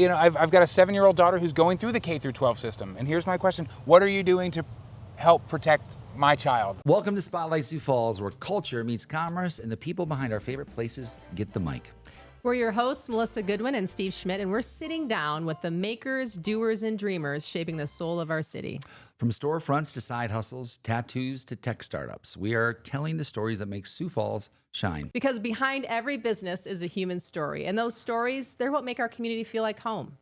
I've got a 7-year-old daughter who's going through the K through 12 system. And here's my question. What are you doing to help protect my child? Welcome to Spotlight Sioux Falls, where culture meets commerce and the people behind our favorite places get the mic. We're your hosts, Melissa Goodwin and Steve Schmidt, and we're sitting down with the makers, doers, and dreamers shaping the soul of our city. From storefronts to side hustles, tattoos to tech startups, we are telling the stories that make Sioux Falls shine. Because behind every business is a human story, and those stories, they're what make our community feel like home.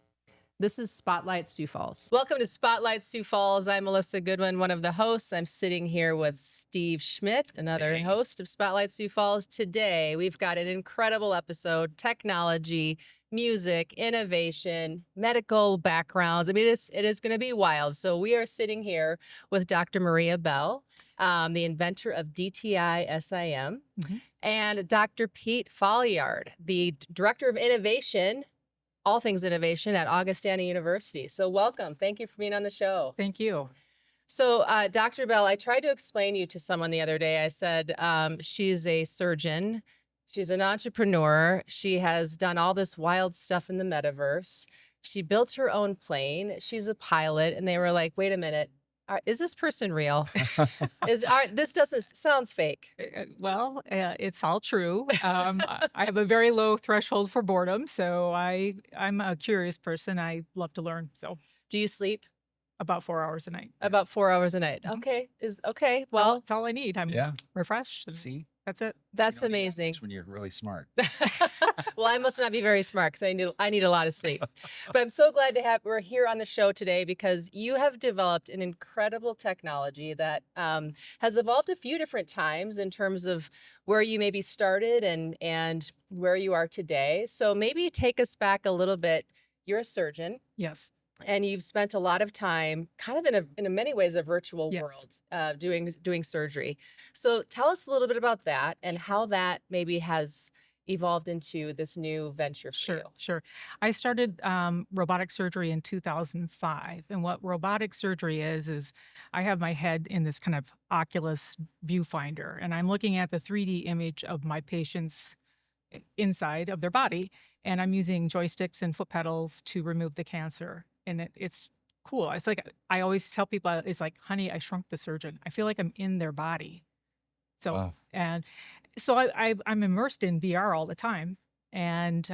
This is Spotlight Sioux Falls. Welcome to Spotlight Sioux Falls. I'm Melissa Goodwin, one of the hosts. I'm sitting here with Steve Schmidt, another host of Spotlight Sioux Falls. Today, we've got an incredible episode: technology, music, innovation, medical backgrounds. I mean, it is going to be wild. So we are sitting here with Dr. Maria Bell, the inventor of DTI-SIM, and Dr. Pete Folliard, the director of innovation, all things innovation at Augustana University. So welcome. Thank you for being on the show. Thank you. So Dr. Bell, I tried to explain you to someone the other day. I said she's a surgeon. She's an entrepreneur. She has done all this wild stuff in the metaverse. She built her own plane. She's a pilot. And they were like, wait a minute. Is this person real? This doesn't sounds fake. Well, it's all true. I have a very low threshold for boredom, so I'm a curious person. I love to learn. So, do you sleep? About 4 hours a night. About 4 hours a night. Okay. Well, that's all I need. I'm refreshed. See? That's it. That's amazing. When you're really smart. Well, I must not be very smart because I need a lot of sleep. But I'm so glad we're here on the show today because you have developed an incredible technology that has evolved a few different times in terms of where you maybe started and where you are today. So maybe take us back a little bit. You're a surgeon. Yes. And you've spent a lot of time kind of in many ways a virtual world doing surgery. So tell us a little bit about that and how that maybe has evolved into this new venture for you. Sure. I started robotic surgery in 2005. And what robotic surgery is I have my head in this kind of Oculus viewfinder, and I'm looking at the 3D image of my patient's inside of their body, and I'm using joysticks and foot pedals to remove the cancer. And it's cool. It's like, I always tell people, it's like, honey, I shrunk the surgeon. I feel like I'm in their body. So, Wow. And so I'm immersed in VR all the time. And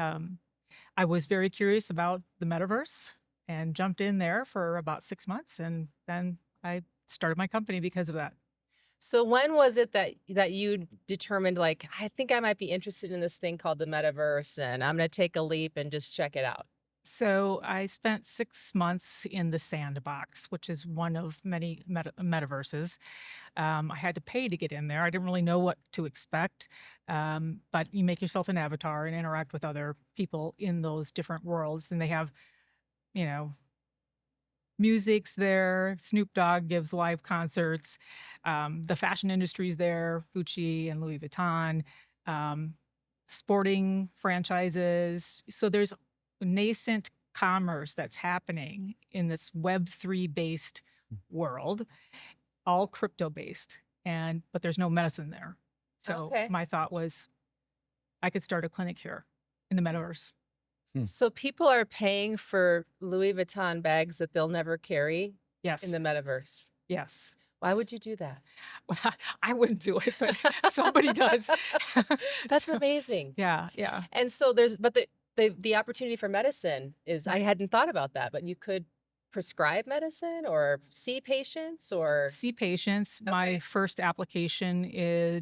I was very curious about the metaverse and jumped in there for about 6 months. And then I started my company because of that. So when was it that you determined, like, I think I might be interested in this thing called the metaverse and I'm going to take a leap and just check it out? So I spent 6 months in the sandbox, which is one of many metaverses. I had to pay to get in there. I didn't really know what to expect, but you make yourself an avatar and interact with other people in those different worlds. And they have, music's there. Snoop Dogg gives live concerts. The fashion industry's there, Gucci and Louis Vuitton, sporting franchises. So there's nascent commerce that's happening in this Web3 based world, all crypto based, but there's no medicine there. So my thought was I could start a clinic here in the metaverse. So people are paying for Louis Vuitton bags that they'll never carry in the metaverse. Yes. Why would you do that? Well, I wouldn't do it, but somebody does. That's amazing. Yeah. And so the opportunity for medicine is, I hadn't thought about that, but you could prescribe medicine or see patients or? See patients. Okay. My first application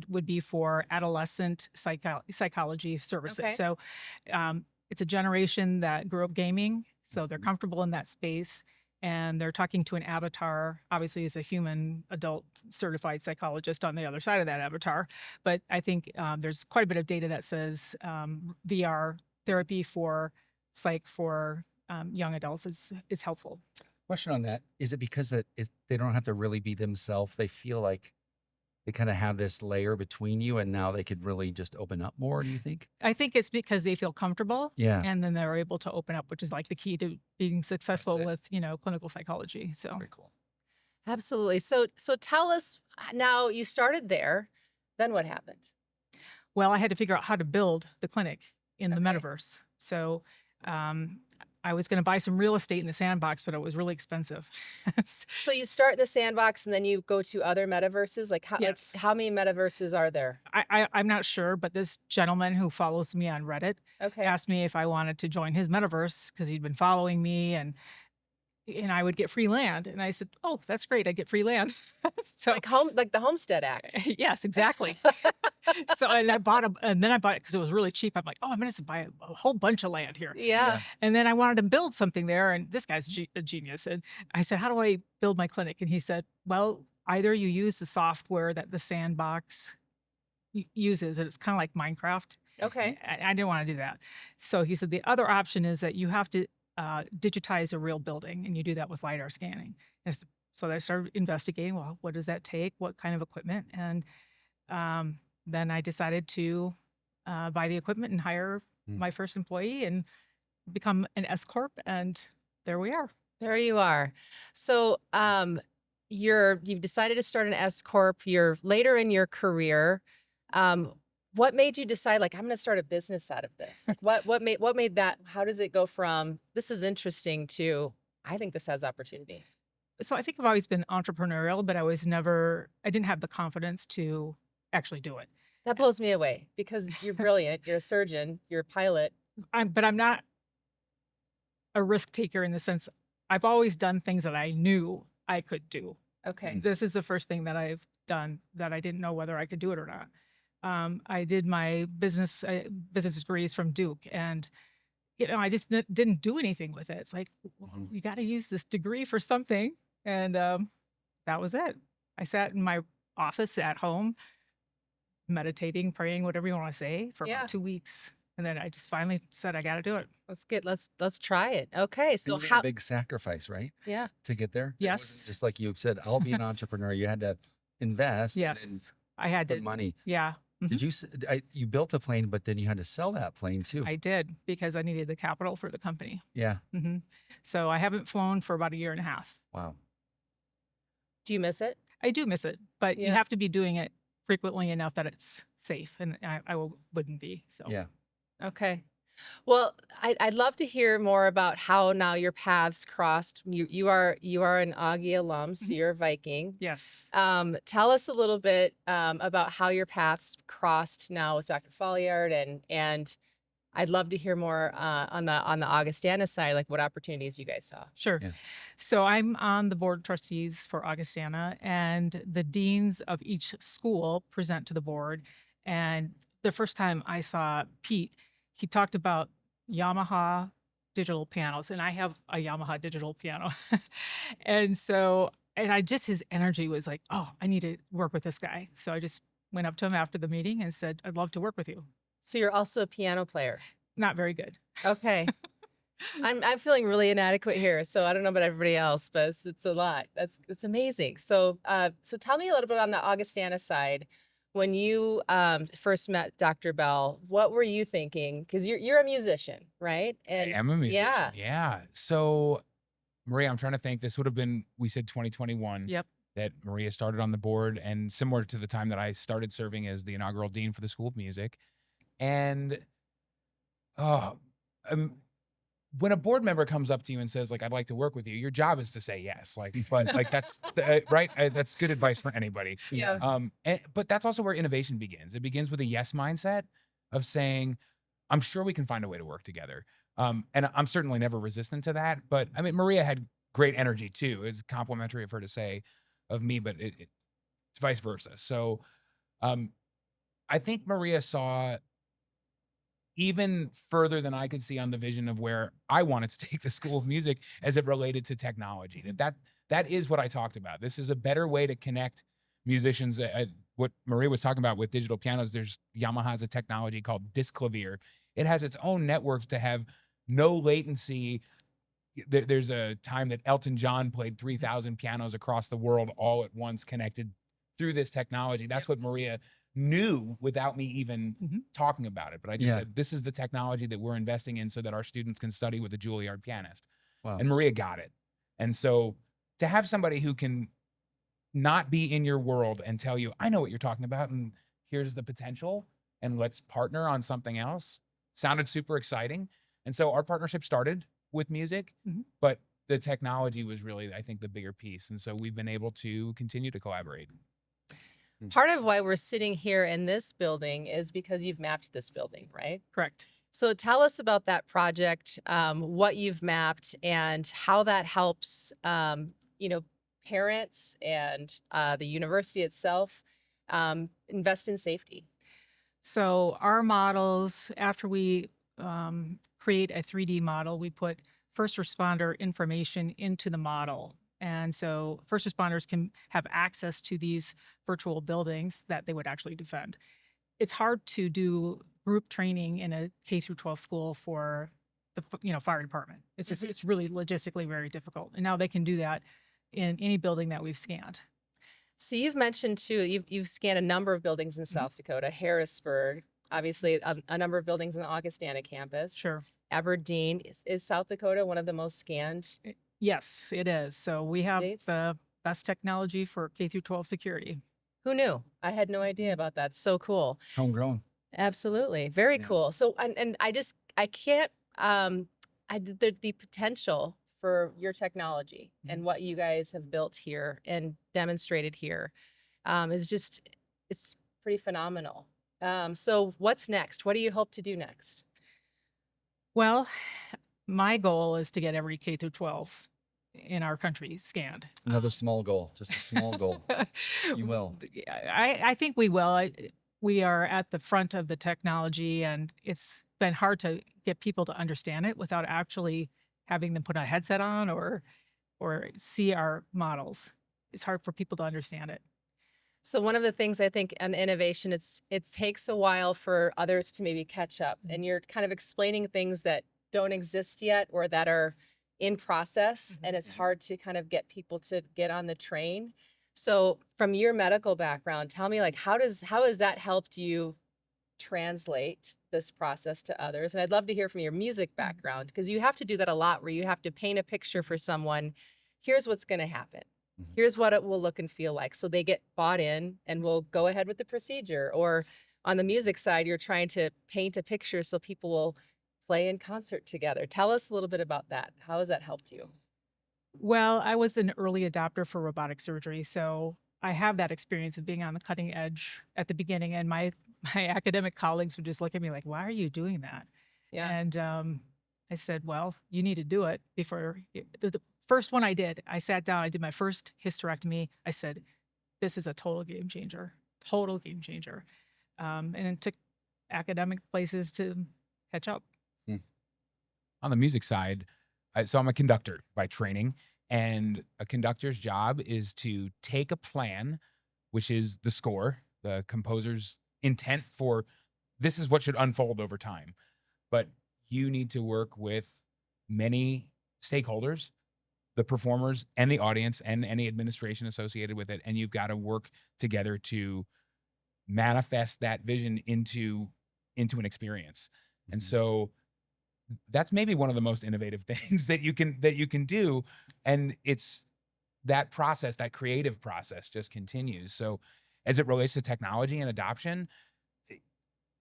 would be for adolescent psychology services. Okay. So it's a generation that grew up gaming, so they're comfortable in that space. And they're talking to an avatar, obviously as a human adult certified psychologist on the other side of that avatar. But I think there's quite a bit of data that says VR therapy for psych for young adults is helpful. Question on that. Is it because they don't have to really be themselves? They feel like they kind of have this layer between you and now they could really just open up more, do you think? I think it's because they feel comfortable. Yeah. And then they're able to open up, which is like the key to being successful with, clinical psychology. So very cool. Absolutely. So tell us, now you started there, then what happened? Well, I had to figure out how to build the clinic in the metaverse. So I was going to buy some real estate in the sandbox, but it was really expensive. So you start in the sandbox and then you go to other metaverses. Like Yes. how many metaverses are there? I'm not sure, but this gentleman who follows me on Reddit Okay. asked me if I wanted to join his metaverse because he'd been following me and I would get free land. And I said, "Oh, that's great. I get free land." So Like the Homestead Act. yes, exactly. So and then I bought it because it was really cheap. I'm like, "Oh, I'm going to buy a whole bunch of land here." Yeah. And then I wanted to build something there, and this guy's a genius. And I said, "How do I build my clinic?" And he said, "Well, either you use the software that the sandbox uses, and it's kind of like Minecraft." Okay. I didn't want to do that. So he said the other option is that you have to digitize a real building, and you do that with LiDAR scanning. So I started investigating, well, what does that take? What kind of equipment? And then I decided to buy the equipment and hire my first employee and become an S Corp. And there we are. There you are. So you've decided to start an S Corp. You're later in your career. What made you decide, like, I'm going to start a business out of this? Like, what made that? How does it go from this is interesting to I think this has opportunity? So I think I've always been entrepreneurial, but I didn't have the confidence to actually do it. That blows me away because you're brilliant. You're a surgeon. You're a pilot. But I'm not a risk taker in the sense I've always done things that I knew I could do. Okay. This is the first thing that I've done that I didn't know whether I could do it or not. I did my business degrees from Duke, and I just didn't do anything with it. It's like, well, you got to use this degree for something, and that was it. I sat in my office at home, meditating, praying, whatever you want to say, for about 2 weeks, and then I just finally said, I got to do it. Let's try it. Okay, so You made a big sacrifice, right? Yeah. To get there. It Yes. wasn't just like you said, I'll be an entrepreneur. You had to invest. Yes. And I had put to. money. Yeah. Did you built a plane, but then you had to sell that plane too? I did because I needed the capital for the company. Yeah. So I haven't flown for about a year and a half. Wow. Do you miss it? I do miss it, but you Yeah. have to be doing it frequently enough that it's safe, and wouldn't be. So Yeah. Okay. Well, I'd love to hear more about how now your paths crossed. You are an Augie alum, so you're a Viking. yes. Tell us a little bit about how your paths crossed now with Dr. Folliard, and I'd love to hear more on the Augustana side, like what opportunities you guys saw. Sure. Yeah. So I'm on the board of trustees for Augustana, and the deans of each school present to the board. And the first time I saw Pete, he talked about Yamaha digital pianos, and I have a Yamaha digital piano. And his energy was like, oh, I need to work with this guy. So I just went up to him after the meeting and said, I'd love to work with you. So you're also a piano player. Not very good. Okay. I'm feeling really inadequate here, so I don't know about everybody else, but it's a lot. It's amazing. So tell me a little bit on the Augustana side. When you first met Dr. Bell, what were you thinking? Because you're a musician, right? And I am a musician. Yeah. Yeah. So, Maria, I'm trying to think. This would have been, we said 2021. Yep. That Maria started on the board, and similar to the time that I started serving as the inaugural dean for the School of Music. And when a board member comes up to you and says, like, I'd like to work with you, your job is to say yes. But that's right. That's good advice for anybody. Yeah. But that's also where innovation begins. It begins with a yes mindset of saying, I'm sure we can find a way to work together. And I'm certainly never resistant to that. But I mean, Maria had great energy too. It's complimentary of her to say of me, but it's vice versa. So I think Maria saw even further than I could see on the vision of where I wanted to take the School of Music as it related to technology. That is what I talked about. This is a better way to connect musicians. What Maria was talking about with digital pianos, Yamaha has a technology called Disc Clavier. It has its own networks to have no latency. There's a time that Elton John played 3,000 pianos across the world all at once connected through this technology. That's what Maria knew without me even talking about it. But I just said, this is the technology that we're investing in so that our students can study with a Juilliard pianist. Wow. And Maria got it. And so to have somebody who can not be in your world and tell you, I know what you're talking about, and here's the potential, and let's partner on something else, sounded super exciting. And so our partnership started. with music, Mhm. but the technology was really, I think, the bigger piece. And so we've been able to continue to collaborate. Part of why we're sitting here in this building is because you've mapped this building, right? Correct. So tell us about that project, what you've mapped, and how that helps, parents and the university itself invest in safety. So our models, after we create a 3D model, we put first responder information into the model. And so first responders can have access to these virtual buildings that they would actually defend. It's hard to do group training in a K through 12 school for the fire department. It's just it's really logistically very difficult. And now they can do that in any building that we've scanned. So you've mentioned too, you've scanned a number of buildings in South Dakota, Harrisburg, obviously a number of buildings in the Augustana campus. Sure. Aberdeen. Is South Dakota one of the most scanned? Yes, it is. So we have States? the best technology for K through 12 security. Who knew? I had no idea about that. So cool. Homegrown. Absolutely. Very Yeah. cool. So, and I can't, the potential for your technology and what you guys have built here and demonstrated here is just, it's pretty phenomenal. So what's next? What do you hope to do next? Well, my goal is to get every K through 12 in our country scanned. Another small goal, just a small goal. You will. I think we will. We are at the front of the technology, and it's been hard to get people to understand it without actually having them put a headset on or see our models. It's hard for people to understand it. So one of the things I think on innovation, it takes a while for others to maybe catch up, and you're kind of explaining things that don't exist yet or that are in process, and it's hard to kind of get people to get on the train. So from your medical background, tell me, like, how has that helped you translate this process to others? And I'd love to hear from your music background, because you have to do that a lot, where you have to paint a picture for someone. Here's what's going to happen. Here's what it will look and feel like. So they get bought in and will go ahead with the procedure. Or on the music side, you're trying to paint a picture so people will play in concert together. Tell us a little bit about that. How has that helped you? Well, I was an early adopter for robotic surgery, so I have that experience of being on the cutting edge at the beginning. And my academic colleagues would just look at me like, "Why are you doing that?" Yeah. And I said, "Well, you need to do it before." The first one I did, I sat down, I did my first hysterectomy. I said, "This is a total game changer, total game changer." And it took academic places to catch up. On the music side, so I'm a conductor by training, and a conductor's job is to take a plan, which is the score, the composer's intent for this is what should unfold over time. But you need to work with many stakeholders, the performers and the audience and any administration associated with it. And you've got to work together to manifest that vision into an experience. And so that's maybe one of the most innovative things that you can do. And it's that process, that creative process just continues. So as it relates to technology and adoption,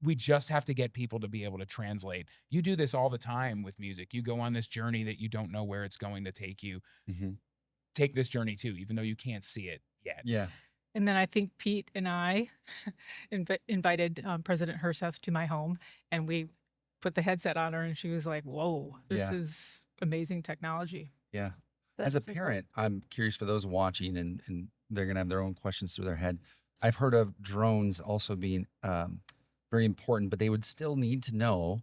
we just have to get people to be able to translate. You do this all the time with music. You go on this journey that you don't know where it's going to take you. Take this journey too, even though you can't see it yet. Yeah. And then I think Pete and I invited President Herseth to my home, and we put the headset on her, and she was like, "Whoa, this is amazing technolory." Yeah. That's As a so cool. parent, I'm curious for those watching, and they're going to have their own questions through their head. I've heard of drones also being very important, but they would still need to know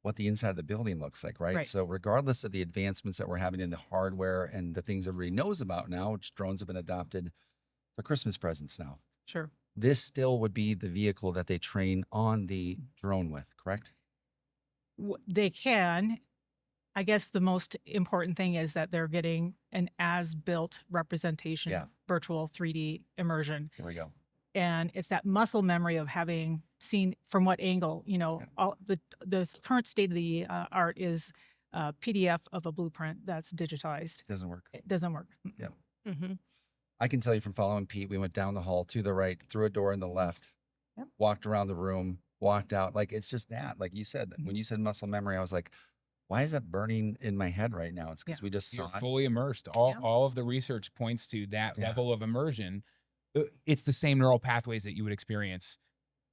what the inside of the building looks like, right? Right. So regardless of the advancements that we're having in the hardware and the things everybody knows about now, which drones have been adopted for Christmas presents now, Sure. this still would be the vehicle that they train on the drone with, correct? They can. I guess the most important thing is that they're getting an as-built representation, Yeah. virtual 3D immersion. There we go. And it's that muscle memory of having seen from what angle, all the current state of the art is a PDF of a blueprint that's digitized. Doesn't work. It doesn't work. I can tell you from following Pete, we went down the hall to the right, through a door in the left, Yep. walked around the room, walked out. Like, it's just that, like you said, when you said muscle memory, I was like, why is that burning in my head right now? It's because Yeah. we just You're saw it. fully immersed. Yeah. All of the research points to that Yeah. level of immersion. It's the same neural pathways that you would experience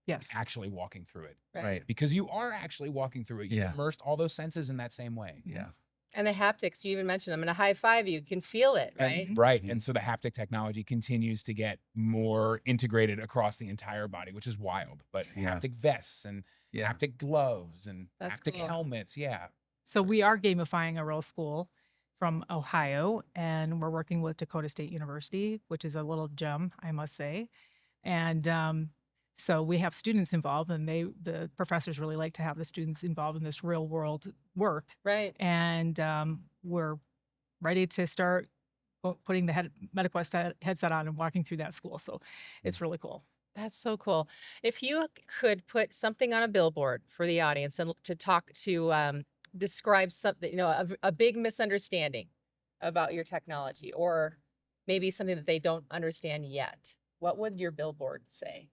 Yes. actually walking through it, Right. because you are actually walking through it. You Yeah. immersed all those senses in that same way. Yeah. And the haptics, you even mentioned, I'm going to high five you. You can feel it, right? And, right. And so the haptic technology continues to get more integrated across the entire body, which is wild. But Yeah. haptic vests and Yeah. haptic gloves and That's haptic cool. helmets. Yeah. So we are gamifying a real school from Ohio, and we're working with Dakota State University, which is a little gem, I must say. And so we have students involved, and the professors really like to have the students involved in this real world work. Right. And we're ready to start putting the MetaQuest headset on and walking through that school. So it's really cool. That's so cool. If you could put something on a billboard for the audience and to describe something, a big misunderstanding about your technology, or maybe something that they don't understand yet, what would your billboard say?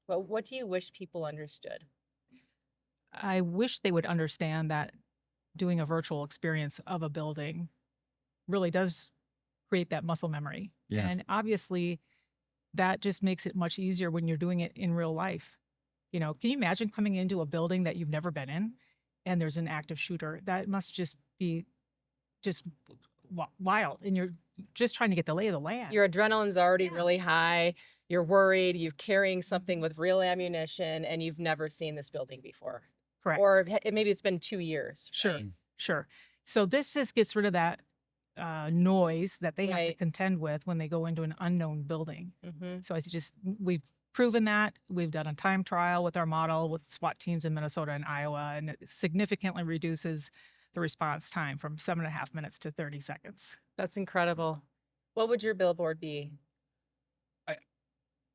Well, what do you wish people understood? I wish they would understand that doing a virtual experience of a building really does create that muscle memory. Yeah. And obviously, that just makes it much easier when you're doing it in real life. Can you imagine coming into a building that you've never been in and there's an active shooter? That must just be wild. And you're just trying to get the lay of the land. Your adrenaline's already really high. You're worried. You're carrying something with real ammunition, and you've never seen this building before. Correct. Or maybe it's been 2 years. Sure. right? Sure. So this just gets rid of that noise that they have to Right. contend with when they go into an unknown building. Mhm. So we've proven that. We've done a time trial with our model with SWAT teams in Minnesota and Iowa, and it significantly reduces the response time from 7.5 minutes to 30 seconds. That's incredible. What would your billboard be?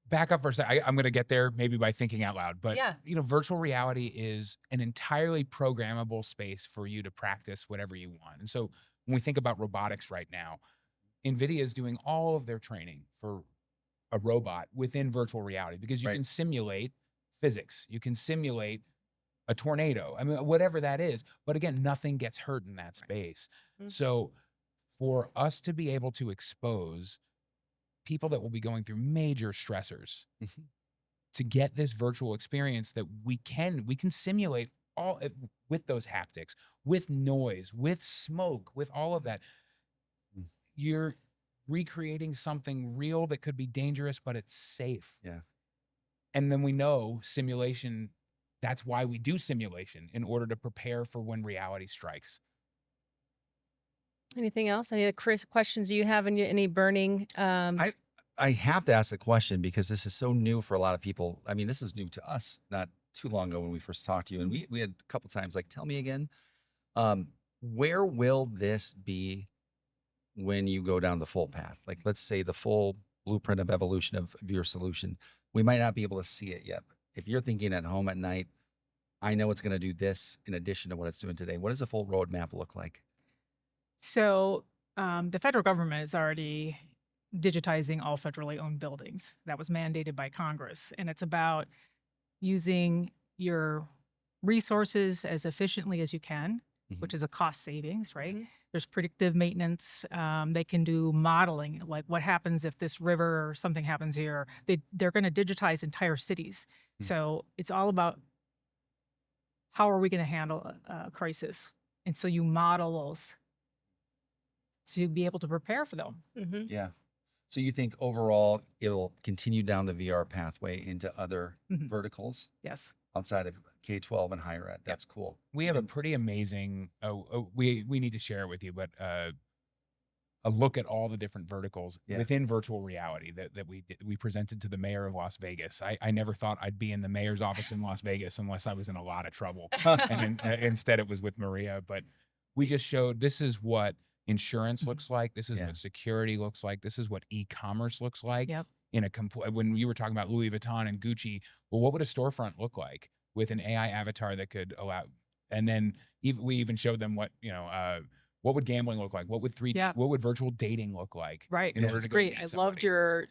Back up for a second. I'm going to get there maybe by thinking out loud, but Yeah. virtual reality is an entirely programmable space for you to practice whatever you want. And so when we think about robotics right now, NVIDIA is doing all of their training for a robot within virtual reality, because you Right. can simulate physics. You can simulate a tornado. I mean, whatever that is. But again, nothing gets hurt in that space. Mhm. So for us to be able to expose people that will be going through major stressors Mhm. to get this virtual experience that we can simulate all with those haptics, with noise, with smoke, with all of that. Mm. You're recreating something real that could be dangerous, but it's safe. Yeah. And then we know simulation, that's why we do simulation, in order to prepare for when reality strikes. Anything else? Any other questions you have? Any burning? I have to ask a question because this is so new for a lot of people. I mean, this is new to us not too long ago when we first talked to you. And we had a couple times like, tell me again, where will this be when you go down the full path? Like, let's say the full blueprint of evolution of your solution. We might not be able to see it yet. If you're thinking at home at night, I know it's going to do this in addition to what it's doing today. What does a full roadmap look like? So the federal government is already digitizing all federally owned buildings. That was mandated by Congress. And it's about using your resources as efficiently as you can, which is a cost savings, right? Mhm. There's predictive maintenance. They can do modeling, like what happens if this river or something happens here. They're going to digitize entire cities. Mhm. So it's all about how are we going to handle a crisis? And so you model those to be able to prepare for them. Mhm. Yeah. So you think overall it'll continue down the VR pathway into other Mhm. verticals Yes. outside of K-12 and higher ed? That's cool. We have a pretty amazing, we need to share it with you, but a look at all the different verticals Yeah. within virtual reality that we presented to the mayor of Las Vegas. I never thought I'd be in the mayor's office in Las Vegas unless I was in a lot of trouble. And instead it was with Maria. But we just showed, this is what insurance looks like. This is Yeah. what security looks like. This is what e-commerce looks like. Yep. In a when you were talking about Louis Vuitton and Gucci, well, what would a storefront look like with an AI avatar that could allow? And then we even showed them what what would gambling look like? What would Yeah. what would virtual dating look like? Right. in Which order is to go great. meet I loved somebody? your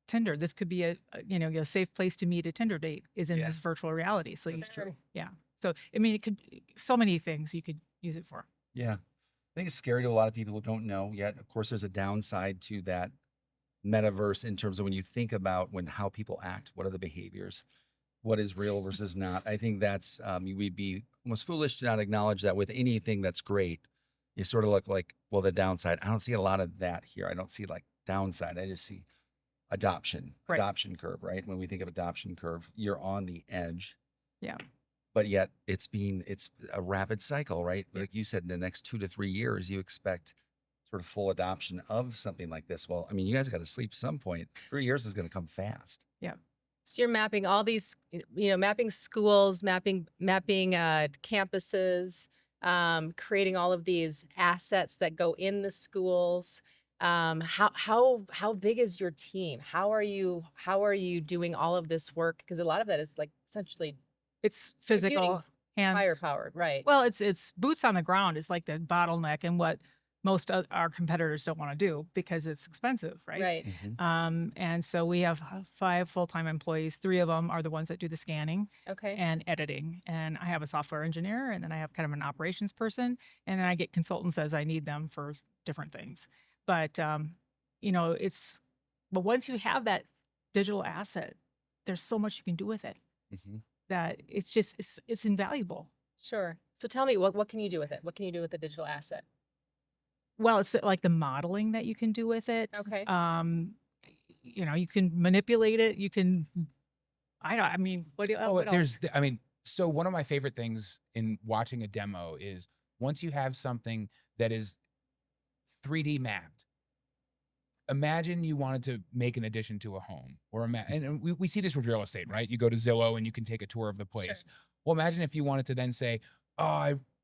Tinder. This could be a safe place to meet a Tinder date is in Yeah. this virtual reality. So That's true. yeah. So, I mean, it could so many things you could use it for. Yeah. I think it's scary to a lot of people who don't know yet. Of course, there's a downside to that metaverse in terms of when you think about how people act, what are the behaviors, what is real versus not. I think that's, we'd be almost foolish to not acknowledge that with anything that's great, you sort of look like, well, the downside. I don't see a lot of that here. I don't see like downside. I just see adoption curve, right? When we think of adoption curve, you're on the edge. Yeah. But yet it's a rapid cycle, right? Like you said, in the next 2 to 3 years, you expect sort of full adoption of something like this. Well, I mean, you guys got to sleep some point. 3 years is going to come fast. Yeah. So you're mapping all these, mapping schools, mapping campuses, creating all of these assets that go in the schools. How big is your team? How are you doing all of this work? Because a lot of that is like essentially it's physical, hands, fire powered, right? Well, it's boots on the ground is like the bottleneck, and what most of our competitors don't want to do because it's expensive, right? Right. Mm-hmm. And so we have 5 full-time employees. 3 of them are the ones that do the scanning Okay. and editing. And I have a software engineer, and then I have kind of an operations person, and then I get consultants as I need them for different things. But but once you have that digital asset, there's so much you can do with it Mm-hmm. that it's invaluable. Sure. So tell me, what can you do with it? What can you do with the digital asset? Well, it's like the modeling that you can do with it. Okay. You can manipulate it. You can, I mean, what else? So one of my favorite things in watching a demo is once you have something that is 3D mapped, imagine you wanted to make an addition to a home and we see this with real estate, right? You go to Zillow and you can take a tour of the place. Sure. Well, imagine if you wanted to then say,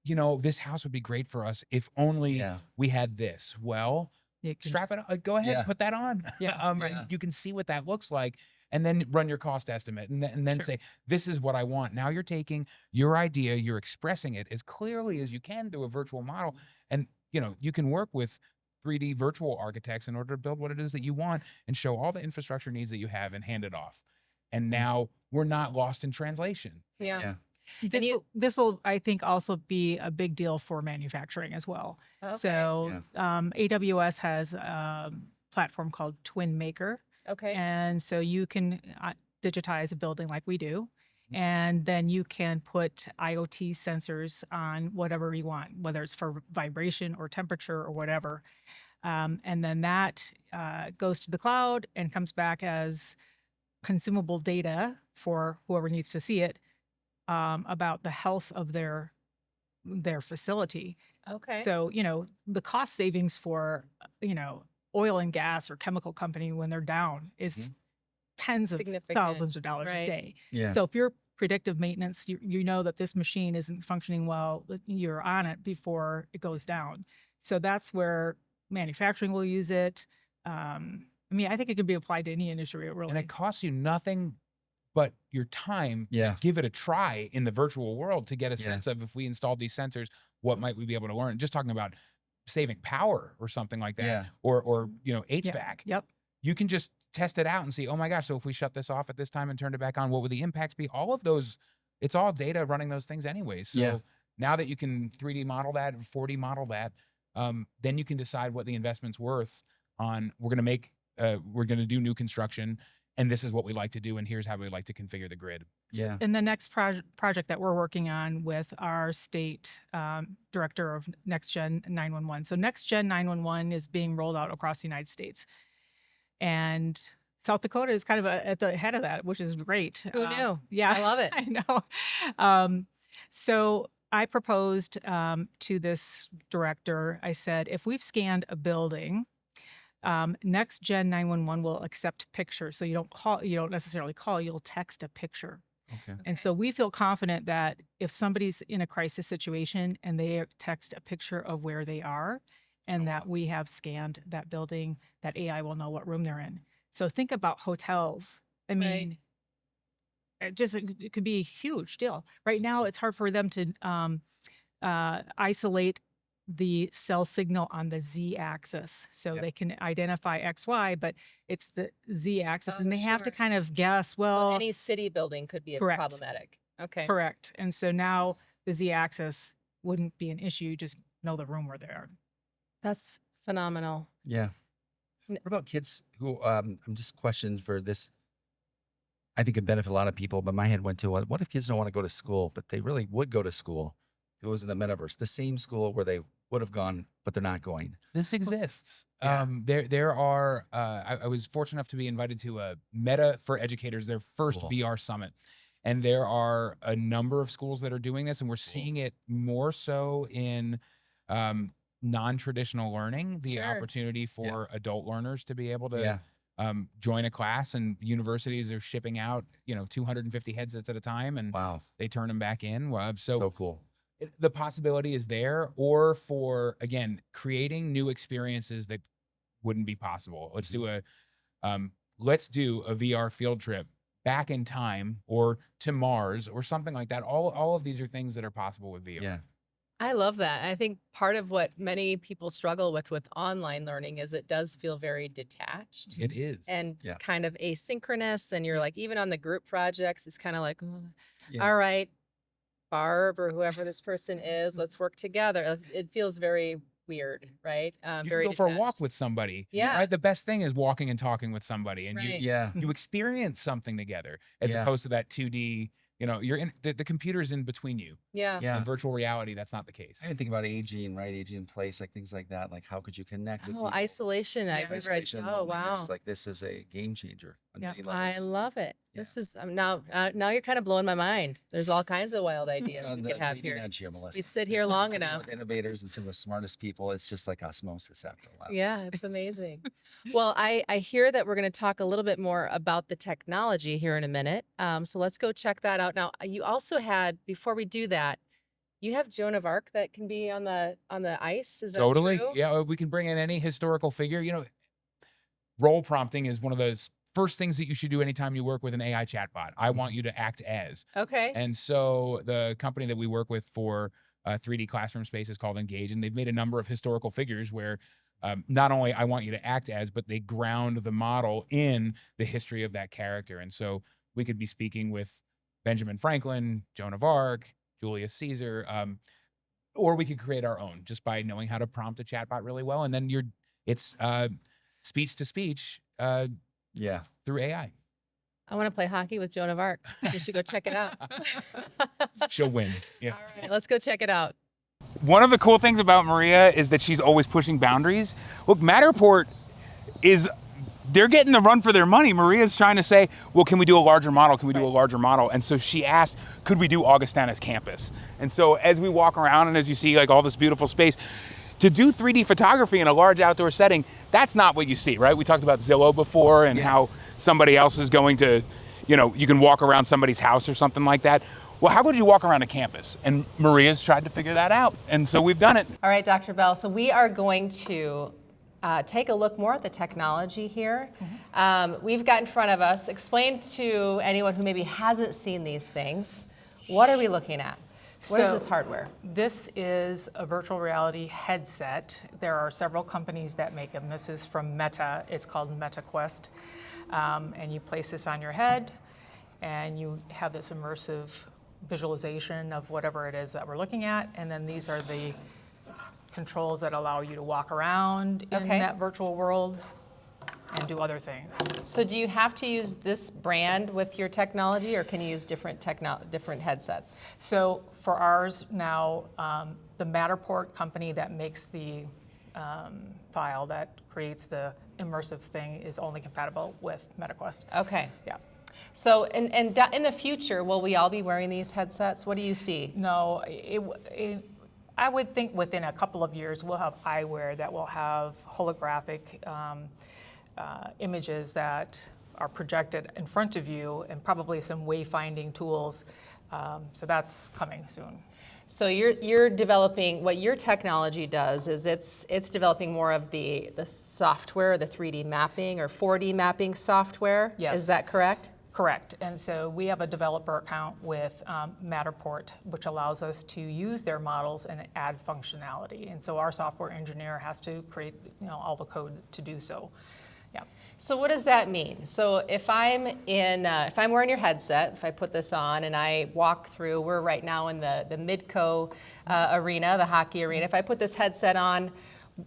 this house would be great for us if only we had this. Well, strap it on. Go ahead, put that on. Yeah. You can see what that looks like, and then run your cost estimate, and then Sure. say, this is what I want. Now you're taking your idea, you're expressing it as clearly as you can through a virtual model, and you can work with 3D virtual architects in order to build what it is that you want and show all the infrastructure needs that you have and hand it off. And now we're not lost in translation. Yeah. This will, I think, also be a big deal for manufacturing as well. Okay. So AWS has a platform called Twin Maker. Okay. And so you can digitize a building like we do. And then you can put IoT sensors on whatever you want, whether it's for vibration or temperature or whatever. And then that goes to the cloud and comes back as consumable data for whoever needs to see it about the health of their facility. Okay. So, the cost savings for, oil and gas or chemical company when they're down is tens of Significant. thousands of dollars Right. a day. Yeah. So if you're predictive maintenance, you know that this machine isn't functioning well, you're on it before it goes down. So that's where manufacturing will use it. I think it could be applied to any industry, really. And it costs you nothing but your time to give it a try in the virtual world to get a sense of, if we installed these sensors, what might we be able to learn? Just talking about saving power or something like that, or HVAC. Yep. You can just test it out and see, oh my gosh, so if we shut this off at this time and turned it back on, what would the impacts be? All of those, it's all data running those things anyways. So now that you can 3D model that, 4D model that, then you can decide what the investment's worth on, we're going to do new construction, and this is what we like to do, and here's how we like to configure the grid. Yeah. And the next project that we're working on with our state director of Next Gen 911. So Next Gen 911 is being rolled out across the United States. And South Dakota is kind of at the head of that, which is great. Who knew? Yeah. I love it. I know. So I proposed to this director, I said, if we've scanned a building, Next Gen 911 will accept pictures. So you don't necessarily call, you'll text a picture. Okay. And so we feel confident that if somebody's in a crisis situation and they text a picture of where they are and that we have scanned that building, that AI will know what room they're in. So think about hotels. I mean, it could be a huge deal. Right now, it's hard for them to isolate the cell signal on the Z-axis. So they can identify X, Y, but it's the Z-axis. And they have to kind of guess, well, Any city building could be correct. problematic. Okay. Correct. And so now the Z-axis wouldn't be an issue. You just know the room where they are. That's phenomenal. Yeah. N- What about kids who, I'm just questioning for this, I think it benefit a lot of people, but my head went to what if kids don't want to go to school, but they really would go to school if it was in the metaverse, the same school where they would have gone, but they're not going. This exists. Yeah. There are. I was fortunate enough to be invited to a Meta for Educators, their first Cool. VR summit, and there are a number of schools that are doing this, and we're seeing it more so in non-traditional learning, the Sure. opportunity for adult learners to be able to Yeah. join a class, and universities are shipping out 250 headsets at a time, and Wow. they turn them back in. So cool. The possibility is there, or for, again, creating new experiences that wouldn't be possible. Let's do a VR field trip back in time, or to Mars, or something like that. All of these are things that are possible with VR. Yeah. I love that. I think part of what many people struggle with online learning is it does feel very detached It is. and Yeah. kind of asynchronous. And you're like, even on the group projects, it's kind of like, oh, Yeah. all right, Barb or whoever this person is, let's work together. It feels very weird, right? You Very can go for a walk detached. with somebody. Yeah. Right? The best thing is walking and talking with somebody, and Right. Yeah. you experience something together, as Yeah. opposed to that 2D. You're in the computer's in between you. Yeah. Yeah. In virtual reality, that's not the case. I didn't think about aging, right? Aging in place, like things like that. Like how could you connect with Oh, people? isolation. I remember. Isolation, Oh, wow. loneliness, like this is a game changer on Yeah. many I levels. love it. Yeah. This is now you're kind of blowing my mind. There's all kinds of wild ideas On we the could have bleeding here. edge here, Melissa. We sit here long Some of enough. the innovators and some of the smartest people. It's just like osmosis after a while. Yeah, it's amazing. Well, I hear that we're going to talk a little bit more about the technology here in a minute. So let's go check that out. Now, you also had, before we do that, you have Joan of Arc that can be on the ice. Is that Totally. true? Yeah, we can bring in any historical figure. Role prompting is one of the first things that you should do anytime you work with an AI chatbot. I want you to act as. Okay. And so the company that we work with for 3D classroom space is called Engage, and they've made a number of historical figures where not only I want you to act as, but they ground the model in the history of that character. And so we could be speaking with Benjamin Franklin, Joan of Arc, Julius Caesar, or we could create our own just by knowing how to prompt a chatbot really well. And then it's speech to speech Yeah. through AI. I want to play hockey with Joan of Arc. We should go check it out. She'll win. Yeah. All right, let's go check it out. One of the cool things about Maria is that she's always pushing boundaries. Look, Matterport they're getting the run for their money. Maria's trying to say, well, can we do a larger model? Can we do a larger model? And so she asked, could we do Augustana's campus? And so as we walk around and as you see like all this beautiful space, to do 3D photography in a large outdoor setting, that's not what you see, right? We talked about Zillow before and how somebody else is going to, you can walk around somebody's house or something like that. Well, how would you walk around a campus? And Maria's tried to figure that out. And so we've done it. All right, Dr. Bell. So we are going to take a look more at the technology here. We've got in front of us, explain to anyone who maybe hasn't seen these things, what are we looking at? What is this hardware? This is a virtual reality headset. There are several companies that make them. This is from Meta. It's called MetaQuest. And you place this on your head, and you have this immersive visualization of whatever it is that we're looking at. And then these are the controls that allow you to walk around in that virtual world and do other things. So do you have to use this brand with your technology, or can you use different headsets? So for ours now, the Matterport company that makes the file that creates the immersive thing is only compatible with MetaQuest. Okay. Yeah. So in the future, will we all be wearing these headsets? What do you see? No, I would think within a couple of years we'll have eyewear that will have holographic images that are projected in front of you, and probably some wayfinding tools. So that's coming soon. So you're developing, what your technology does is it's developing more of the software, the 3D mapping or 4D mapping software. Yes. Is that correct? Correct. And so we have a developer account with Matterport, which allows us to use their models and add functionality. And so our software engineer has to create all the code to do so. Yeah. So what does that mean? So if I'm wearing your headset, if I put this on and I walk through, we're right now in the Midco arena, the hockey arena. If I put this headset on,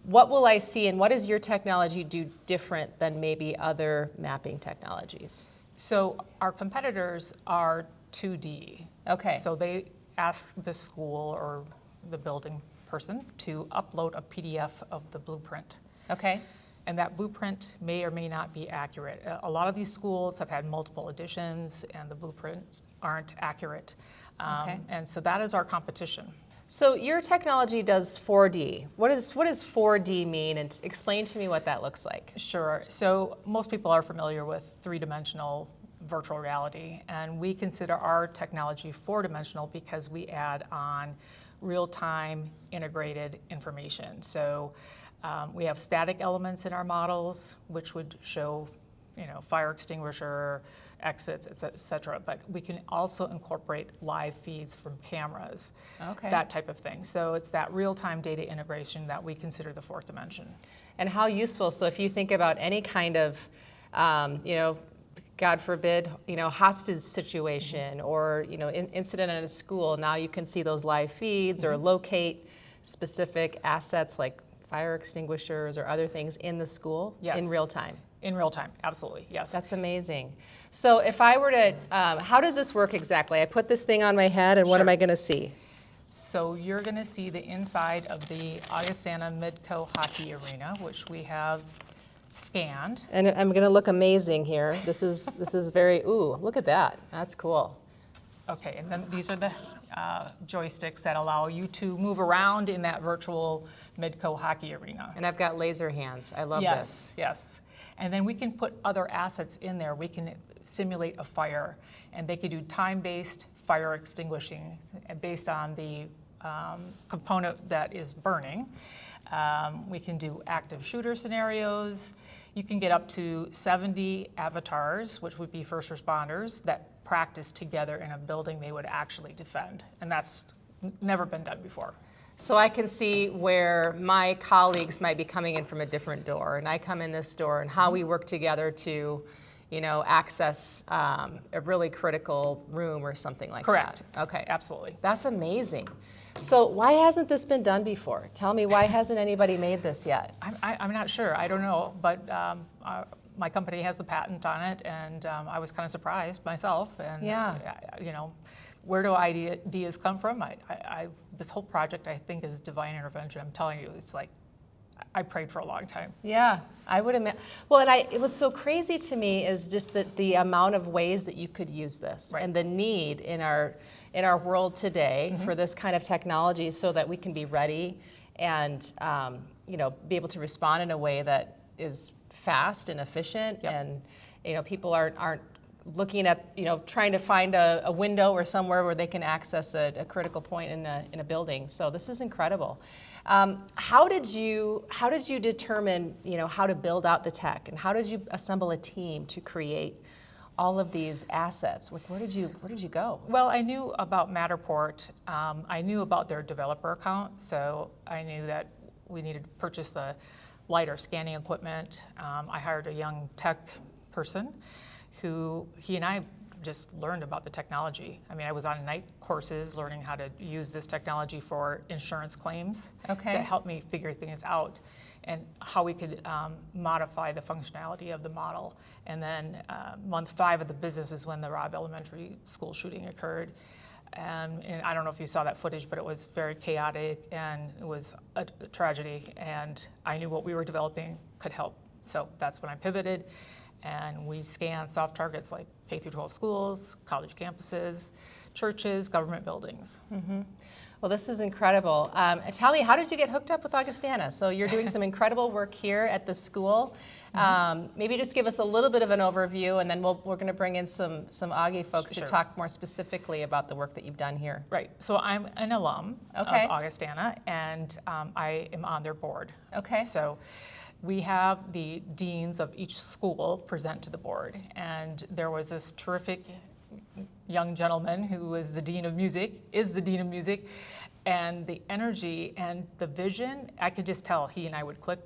what will I see, and what does your technology do different than maybe other mapping technologies? So our competitors are 2D. Okay. So they ask the school or the building person to upload a PDF of the blueprint. Okay. And that blueprint may or may not be accurate. A lot of these schools have had multiple editions and the blueprints aren't accurate. Okay. And so that is our competition. So your technology does 4D. What does 4D mean? And explain to me what that looks like. Sure. So most people are familiar with three-dimensional virtual reality, and we consider our technology four-dimensional because we add on real-time integrated information. So we have static elements in our models, which would show, fire extinguisher, exits, et cetera. But we can also incorporate live feeds from cameras, Okay. that type of thing. So it's that real-time data integration that we consider the fourth dimension. And how useful. So if you think about any kind of, God forbid, hostage situation or, incident at a school, now you can see those live feeds or locate specific assets like fire extinguishers or other things in the school in real time. In real time, absolutely, yes. That's amazing. So if I were to, how does this work exactly? I put this thing on my head and what am I going to see? So you're going to see the inside of the Augustana Midco Hockey Arena, which we have scanned. And I'm going to look amazing here. This is very, ooh, look at that. That's cool. Okay, and then these are the joysticks that allow you to move around in that virtual Midco Hockey Arena. And I've got laser hands. I love this. Yes, yes. And then we can put other assets in there. We can simulate a fire, and they could do time-based fire extinguishing based on the component that is burning. We can do active shooter scenarios. You can get up to 70 avatars, which would be first responders, that practice together in a building they would actually defend. And that's never been done before. So I can see where my colleagues might be coming in from a different door, and I come in this door, and how we work together to, access a really critical room or something like Correct. that. Okay. Absolutely. That's amazing. So why hasn't this been done before? Tell me, why hasn't anybody made this yet? I'm not sure. I don't know, but my company has the patent on it, and I was kind of surprised myself. And where do ideas come from? This whole project, I think, is divine intervention. I'm telling you, it's like I prayed for a long time. Yeah, I would imagine. Well, and what's so crazy to me is just that the amount of ways that you could use this, Right. and the need in our world today for this kind of technology, so that we can be ready and be able to respond in a way that is fast and efficient, Yep. and people aren't looking at trying to find a window or somewhere where they can access a critical point in a building. So this is incredible. How did you determine how to build out the tech, and how did you assemble a team to create all of these assets? Where did you go? Well, I knew about Matterport. I knew about their developer account, so I knew that we needed to purchase the lighter scanning equipment. I hired a young tech person who he and I just learned about the technology. I mean, I was on night courses learning how to use this technology for insurance claims. Okay. That helped me figure things out and how we could modify the functionality of the model. And then month 5 of the business is when the Robb Elementary School shooting occurred. And I don't know if you saw that footage, but it was very chaotic and it was a tragedy. And I knew what we were developing could help. So that's when I pivoted. And we scan soft targets like K through 12 schools, college campuses, churches, government buildings. Mm-hmm. Well, this is incredible. Tell me, how did you get hooked up with Augustana? So you're doing some incredible work here at the school. Maybe just give us a little bit of an overview, and then we're going to bring in some Augie folks Sure. to talk more specifically about the work that you've done here. Right. So I'm an alum Okay. of Augustana, and I am on their board. Okay. So we have the deans of each school present to the board, and there was this terrific young gentleman who was the dean of music, and the energy and the vision, I could just tell he and I would click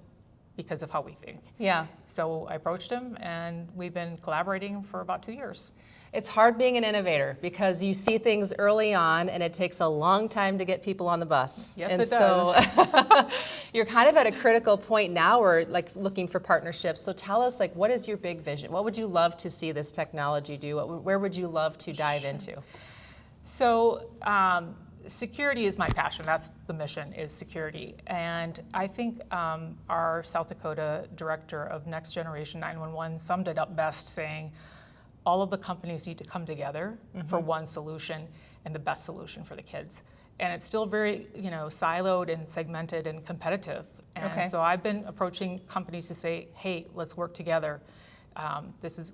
because of how we think. Yeah. So I approached him, and we've been collaborating for about 2 years. It's hard being an innovator because you see things early on and it takes a long time to get people on the bus. Yes, and it does. So you're kind of at a critical point now where like looking for partnerships. So tell us, like, what is your big vision? What would you love to see this technology do? Where would you love to dive into? So security is my passion. That's the mission, is security. And I think our South Dakota director of Next Generation 911 summed it up best, saying, all of the companies need to come together for one solution and the best solution for the kids. And it's still very, siloed and segmented and competitive. And so I've been approaching companies to say, hey, let's work together.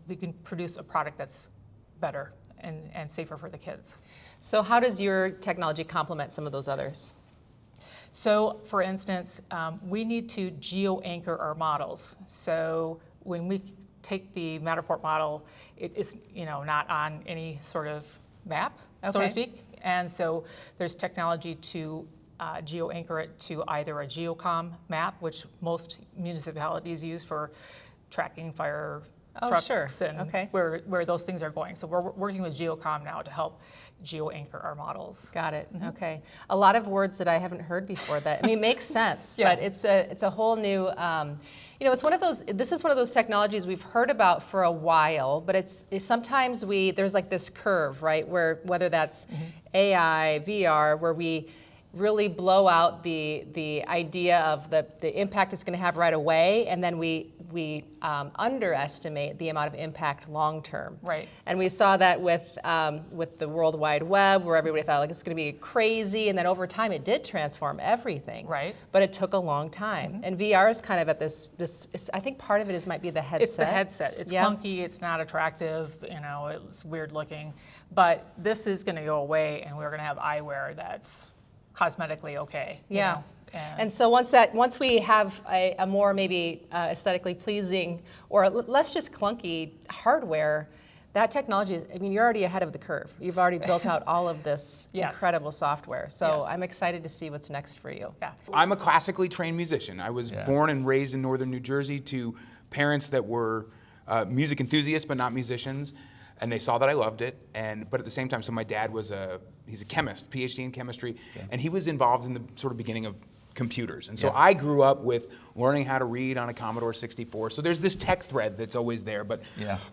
We can produce a product that's better and safer for the kids. So how does your technology complement some of those others? So for instance, we need to geo-anchor our models. So when we take the Matterport model, it is not on any sort of map, so to speak. And so there's technology to geo-anchor it to either a geocom map, which most municipalities use for tracking fire trucks and where those things are going. So we're working with geocom now to help geo-anchor our models. Got it. Okay. A lot of words that I haven't heard before. That makes sense, but it's a whole new. It's one of those. This is one of those technologies we've heard about for a while, but it's sometimes there's like this curve, right? Where whether that's AI, VR, where we really blow out the idea of the impact it's going to have right away, and then we underestimate the amount of impact long term. Right. And we saw that with the World Wide Web, where everybody thought like it's going to be crazy, and then over time it did transform everything. Right. But it took a long time. And VR is kind of at this. I think part of it might be the headset. It's the headset. It's clunky. It's not attractive. It's weird looking. But this is going to go away, and we're going to have eyewear that's cosmetically okay. Yeah. And so once we have a more maybe aesthetically pleasing or less just clunky hardware, that technology, you're already ahead of the curve. You've already built out all of this incredible software. So I'm excited to see what's next for you. Yeah. I'm a classically trained musician. I was born and raised in northern New Jersey to parents that were music enthusiasts but not musicians. And they saw that I loved it, but at the same time, so my dad he's a chemist, PhD in chemistry, and he was involved in the sort of beginning of computers. And so I grew up with learning how to read on a Commodore 64. So there's this tech thread that's always there, but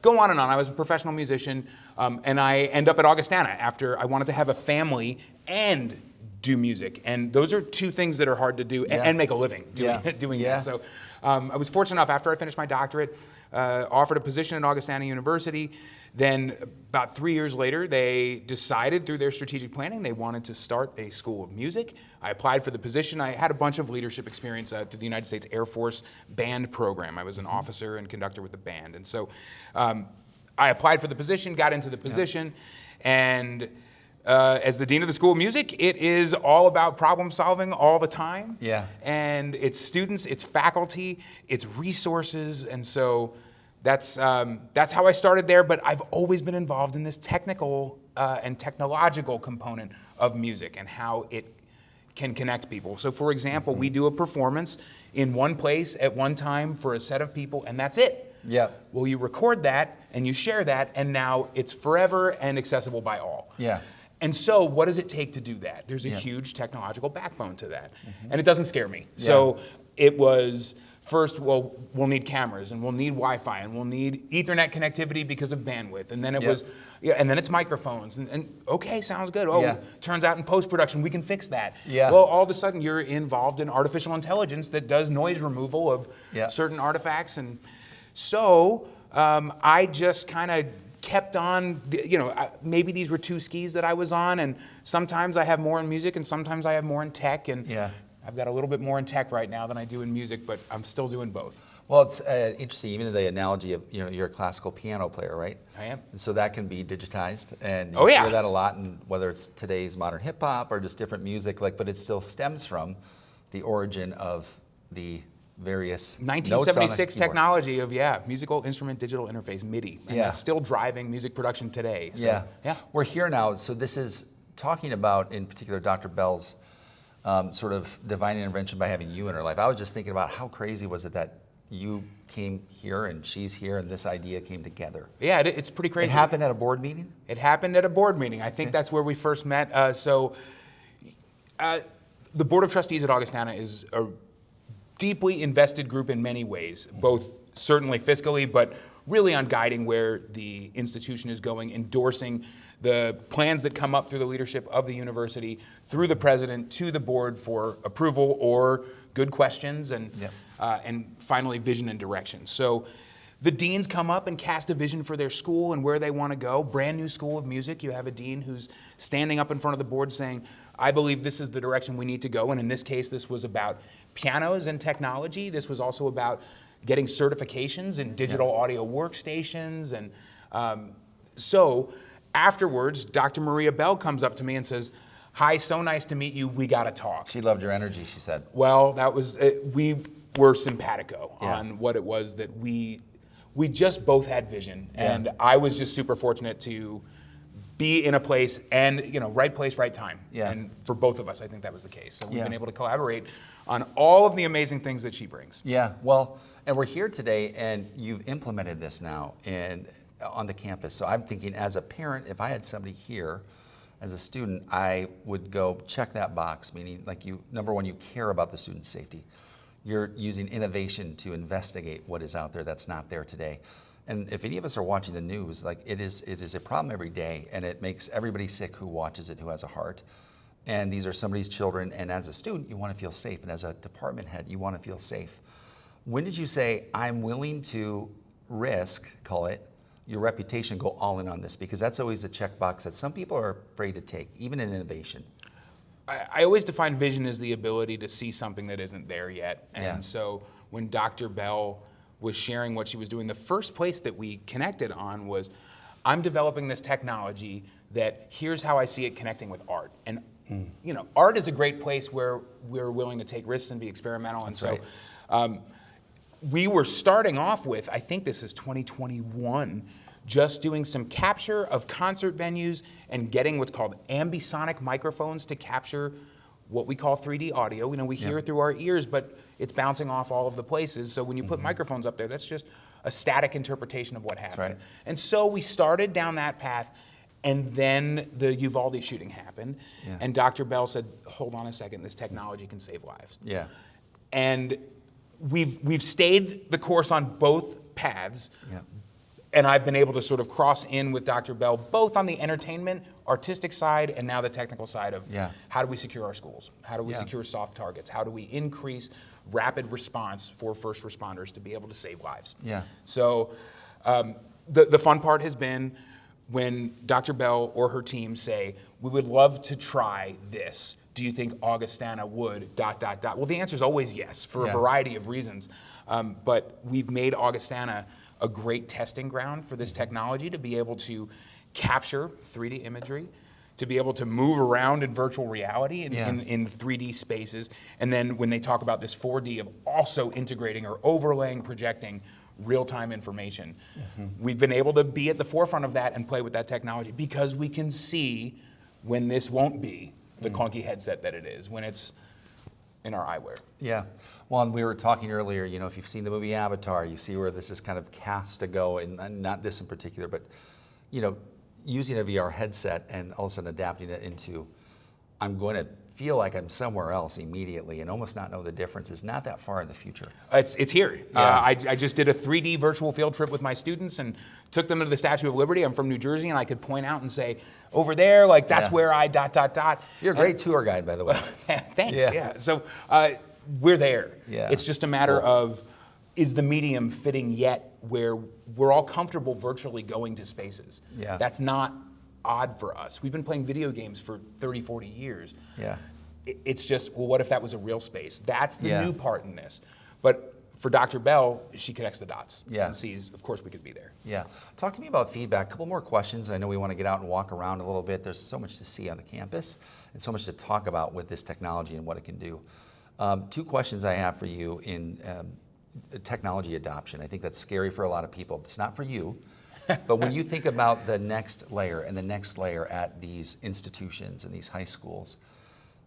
go on and on. I was a professional musician, and I end up at Augustana after I wanted to have a family and do music. And those are two things that are hard to do and make a living doing that. So I was fortunate enough, after I finished my doctorate, offered a position at Augustana University. Then about 3 years later, they decided through their strategic planning they wanted to start a school of music. I applied for the position. I had a bunch of leadership experience through the United States Air Force band program. I was an officer and conductor with the band. And so I applied for the position, got into the position, and as the dean of the School of Music, it is all about problem solving all the time. Yeah. And it's students, it's faculty, it's resources, and so that's how I started there. But I've always been involved in this technical and technological component of music and how it can connect people. So, for example, we do a performance in one place at one time for a set of people, and that's it. Yeah. Well, you record that and you share that, and now it's forever and accessible by all. Yeah. And so what does it take to do that? There's a huge technological backbone to that. And it doesn't scare me. So it was first, well, we'll need cameras and we'll need Wi-Fi and we'll need Ethernet connectivity because of bandwidth. And then it was, and then it's microphones. And okay, sounds good. Oh, turns out in post-production we can fix that. Yeah. Well, all of a sudden you're involved in artificial intelligence that does noise removal of certain artifacts. And so I just kind of kept on, maybe these were two skis that I was on, and sometimes I have more in music and sometimes I have more in tech, and I've got a little bit more in tech right now than I do in music, but I'm still doing both. Well, it's interesting, even the analogy of, you're a classical piano player, right? I am. And so that can be digitized, and you hear that a lot, in whether it's today's modern hip hop or just different music, but it still stems from the origin of the various 1976 technology of musical instrument digital interface, MIDI, and that's still driving music production today. So, we're here now. So this is talking about, in particular, Dr. Bell's sort of divine intervention by having you in her life. I was just thinking about how crazy was it that you came here and she's here and this idea came together. Yeah, it's pretty crazy. It happened at a board meeting? It happened at a board meeting. I think that's where we first met. The Board of Trustees at Augustana is a deeply invested group in many ways, both certainly fiscally, but really on guiding where the institution is going, endorsing the plans that come up through the leadership of the university, through the president to the board for approval or good questions, and finally vision and direction. So the deans come up and cast a vision for their school and where they want to go. Brand new school of music. You have a dean who's standing up in front of the board saying, I believe this is the direction we need to go. And in this case, this was about pianos and technology. This was also about getting certifications in digital audio workstations. And so afterwards, Dr. Maria Bell comes up to me and says, hi, so nice to meet you. We got to talk. She loved your energy, she said. Well, that was, we were simpatico on what it was that we just both had vision. And I was just super fortunate to be in a place and, right place, right time. And for both of us, I think that was the case. So we've been able to collaborate on all of the amazing things that she brings. Yeah, well, and we're here today and you've implemented this now on the campus. So I'm thinking as a parent, if I had somebody here as a student, I would go check that box, meaning like number one, you care about the student's safety. You're using innovation to investigate what is out there that's not there today. And if any of us are watching the news, like it is a problem every day, and it makes everybody sick who watches it, who has a heart. And these are somebody's children, and as a student, you want to feel safe, and as a department head, you want to feel safe. When did you say, I'm willing to risk, call it, your reputation, go all in on this? Because that's always a checkbox that some people are afraid to take, even in innovation. I always define vision as the ability to see something that isn't there yet. And so when Dr. Bell was sharing what she was doing, the first place that we connected on was, I'm developing this technology that here's how I see it connecting with art. And art is a great place where we're willing to take risks and be experimental. And That's so we were starting off with, I think this is 2021, just doing some capture of concert venues and getting what's called ambisonic microphones to capture what we call 3D audio. We hear it through our ears, but it's bouncing off all of the places. So when you put microphones up there, that's just a static interpretation of what happened. Right. And so we started down that path, and then the Uvalde shooting happened. And Dr. Bell said, hold on a second, this technology can save lives. And we've stayed the course on both paths. And I've been able to sort of cross in with Dr. Bell, both on the entertainment, artistic side, and now the technical side of how do we secure our schools? How do we secure soft targets? How do we increase rapid response for first responders to be able to save lives? So the fun part has been when Dr. Bell or her team say, we would love to try this. Do you think Augustana would ... Well, the answer is always yes, for a variety of reasons. But we've made Augustana a great testing ground for this technology to be able to capture 3D imagery, to be able to move around in virtual reality in 3D spaces. And then when they talk about this 4D of also integrating or overlaying, projecting real-time information, we've been able to be at the forefront of that and play with that technology because we can see when this won't be the clunky headset that it is, when it's in our eyewear. Well, and we were talking earlier, if you've seen the movie Avatar, you see where this is kind of cast to go, and not this in particular, but, using a VR headset and all of a sudden adapting it into, I'm going to feel like I'm somewhere else immediately and almost not know the difference is not that far in the future. It's here. I just did a 3D virtual field trip with my students and took them to the Statue of Liberty. I'm from New Jersey, and I could point out and say, over there, like that's where I ... You're a great tour guide, by the way. Thanks, So we're there. It's just a matter of, is the medium fitting yet where we're all comfortable virtually going to spaces? That's not odd for us. We've been playing video games for 30, 40 years. It's just, well, what if that was a real space? That's the new part in this. But for Dr. Bell, she connects the dots and sees, of course, we could be there. Talk to me about feedback. A couple more questions. I know we want to get out and walk around a little bit. There's so much to see on the campus and so much to talk about with this technology and what it can do. Two questions I have for you in technology adoption. I think that's scary for a lot of people. It's not for you. But when you think about the next layer and the next layer at these institutions and these high schools,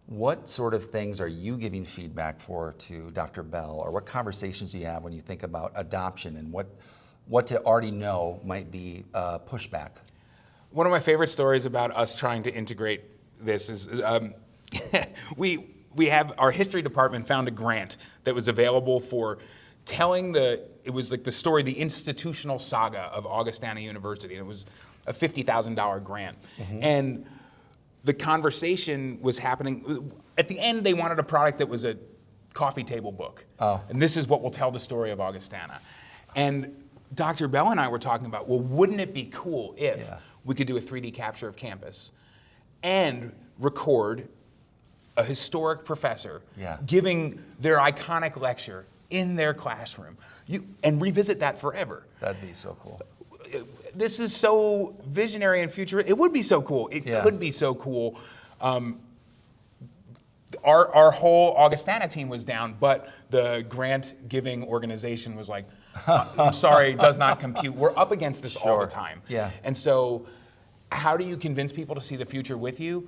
What sort of things are you giving feedback for to Dr. Bell, or what conversations do you have when you think about adoption, and what to already know might be pushback? One of my favorite stories about us trying to integrate this is we have our history department found a grant that was available for telling it was like the story, the institutional saga of Augustana University. And it was a $50,000 grant. And the conversation was happening. At the end, they wanted a product that was a coffee table book. And this is what will tell the story of Augustana. And Dr. Bell and I were talking about, well, wouldn't it be cool if we could do a 3D capture of campus and record a historic professor giving their iconic lecture in their classroom, and revisit that forever. That'd be so cool. This is so visionary and future. It would be so cool. It could be so cool. Our whole Augustana team was down, but the grant giving organization was like, I'm sorry, it does not compute. We're up against this all the time. And so how do you convince people to see the future with you?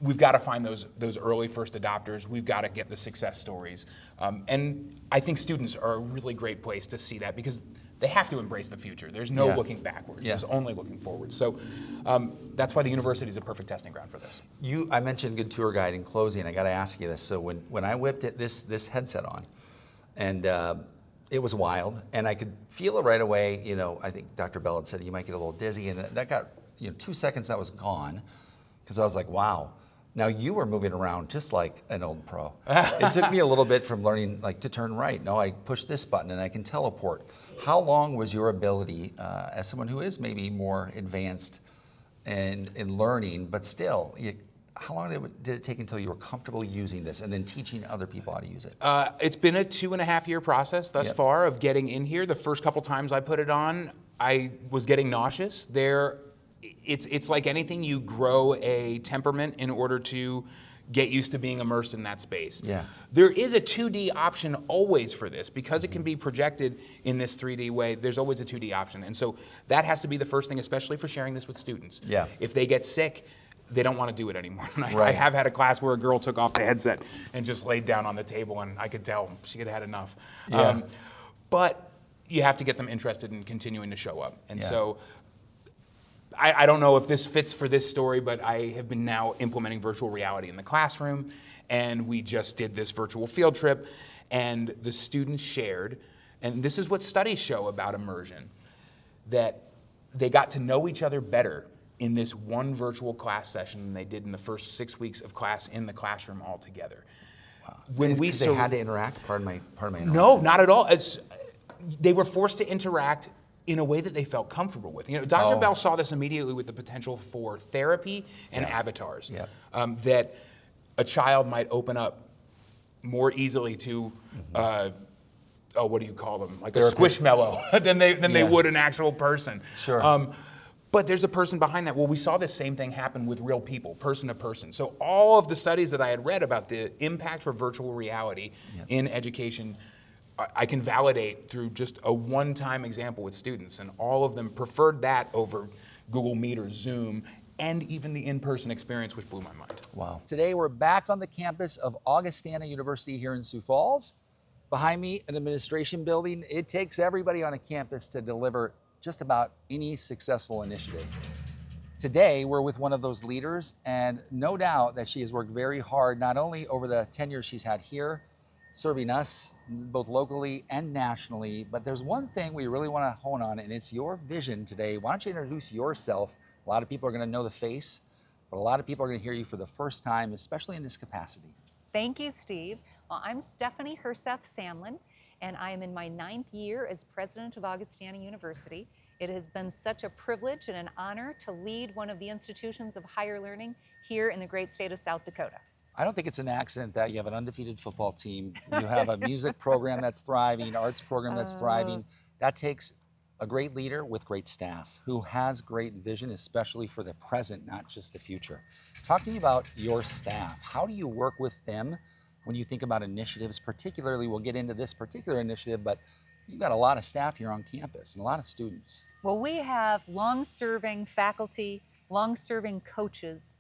We've got to find those early first adopters. We've got to get the success stories. And I think students are a really great place to see that, because they have to embrace the future. There's no looking backwards. There's only looking forward. So that's why the university is a perfect testing ground for this. I mentioned good tour guide in closing. I got to ask you this. So when I whipped this headset on, and it was wild, and I could feel it right away. You know, I think Dr. Bell had said you might get a little dizzy, and that got 2 seconds. That was gone, because I was like, wow. Now you were moving around just like an old pro. It took me a little bit from learning to turn right. No, I push this button and I can teleport. How long was your ability, as someone who is maybe more advanced in learning, but still, how long did it take until you were comfortable using this and then teaching other people how to use it? It's been a 2.5-year process thus far of getting in here. The first couple times I put it on, I was getting nauseous. It's like anything, you grow a temperament in order to get used to being immersed in that space. There is a 2D option always for this, because it can be projected in this 3D way. There's always a 2D option, and so that has to be the first thing, especially for sharing this with students. If they get sick, they don't want to do it anymore. I have had a class where a girl took off the headset and just laid down on the table, and I could tell she had had enough. But you have to get them interested in continuing to show up, and so. I don't know if this fits for this story, but I have been now implementing virtual reality in the classroom, and we just did this virtual field trip, and the students shared, and this is what studies show about immersion, that they got to know each other better in this one virtual class session than they did in the first 6 weeks of class in the classroom all together. When they had to interact? Pardon my No, not at all. They were forced to interact in a way that they felt comfortable with. Dr. Bell saw this immediately with the potential for therapy and avatars. That a child might open up more easily to, what do you call them? Like a squishmallow than they would an actual person. But there's a person behind that. Well, we saw this same thing happen with real people, person to person. So all of the studies that I had read about the impact for virtual reality in education, I can validate through just a one-time example with students, and all of them preferred that over Google Meet or Zoom, and even the in-person experience, which blew my mind. Wow. Today we're back on the campus of Augustana University here in Sioux Falls. Behind me, an administration building. It takes everybody on a campus to deliver just about any successful initiative. Today, we're with one of those leaders, and no doubt that she has worked very hard, not only over the 10 years she's had here, serving us both locally and nationally, but there's one thing we really want to hone on, and it's your vision today. Why don't you introduce yourself? A lot of people are going to know the face, but a lot of people are going to hear you for the first time, especially in this capacity. Thank you, Steve. Well, I'm Stephanie Herseth-Samlin, and I am in my 9th year as president of Augustana University. It has been such a privilege and an honor to lead one of the institutions of higher learning here in the great state of South Dakota. I don't think it's an accident that you have an undefeated football team. You have a music program that's thriving, arts program that's thriving. That takes a great leader with great staff who has great vision, especially for the present, not just the future. Talk to me about your staff. How do you work with them when you think about initiatives? Particularly, we'll get into this particular initiative, but you've got a lot of staff here on campus and a lot of students. Well, we have long-serving faculty, long-serving coaches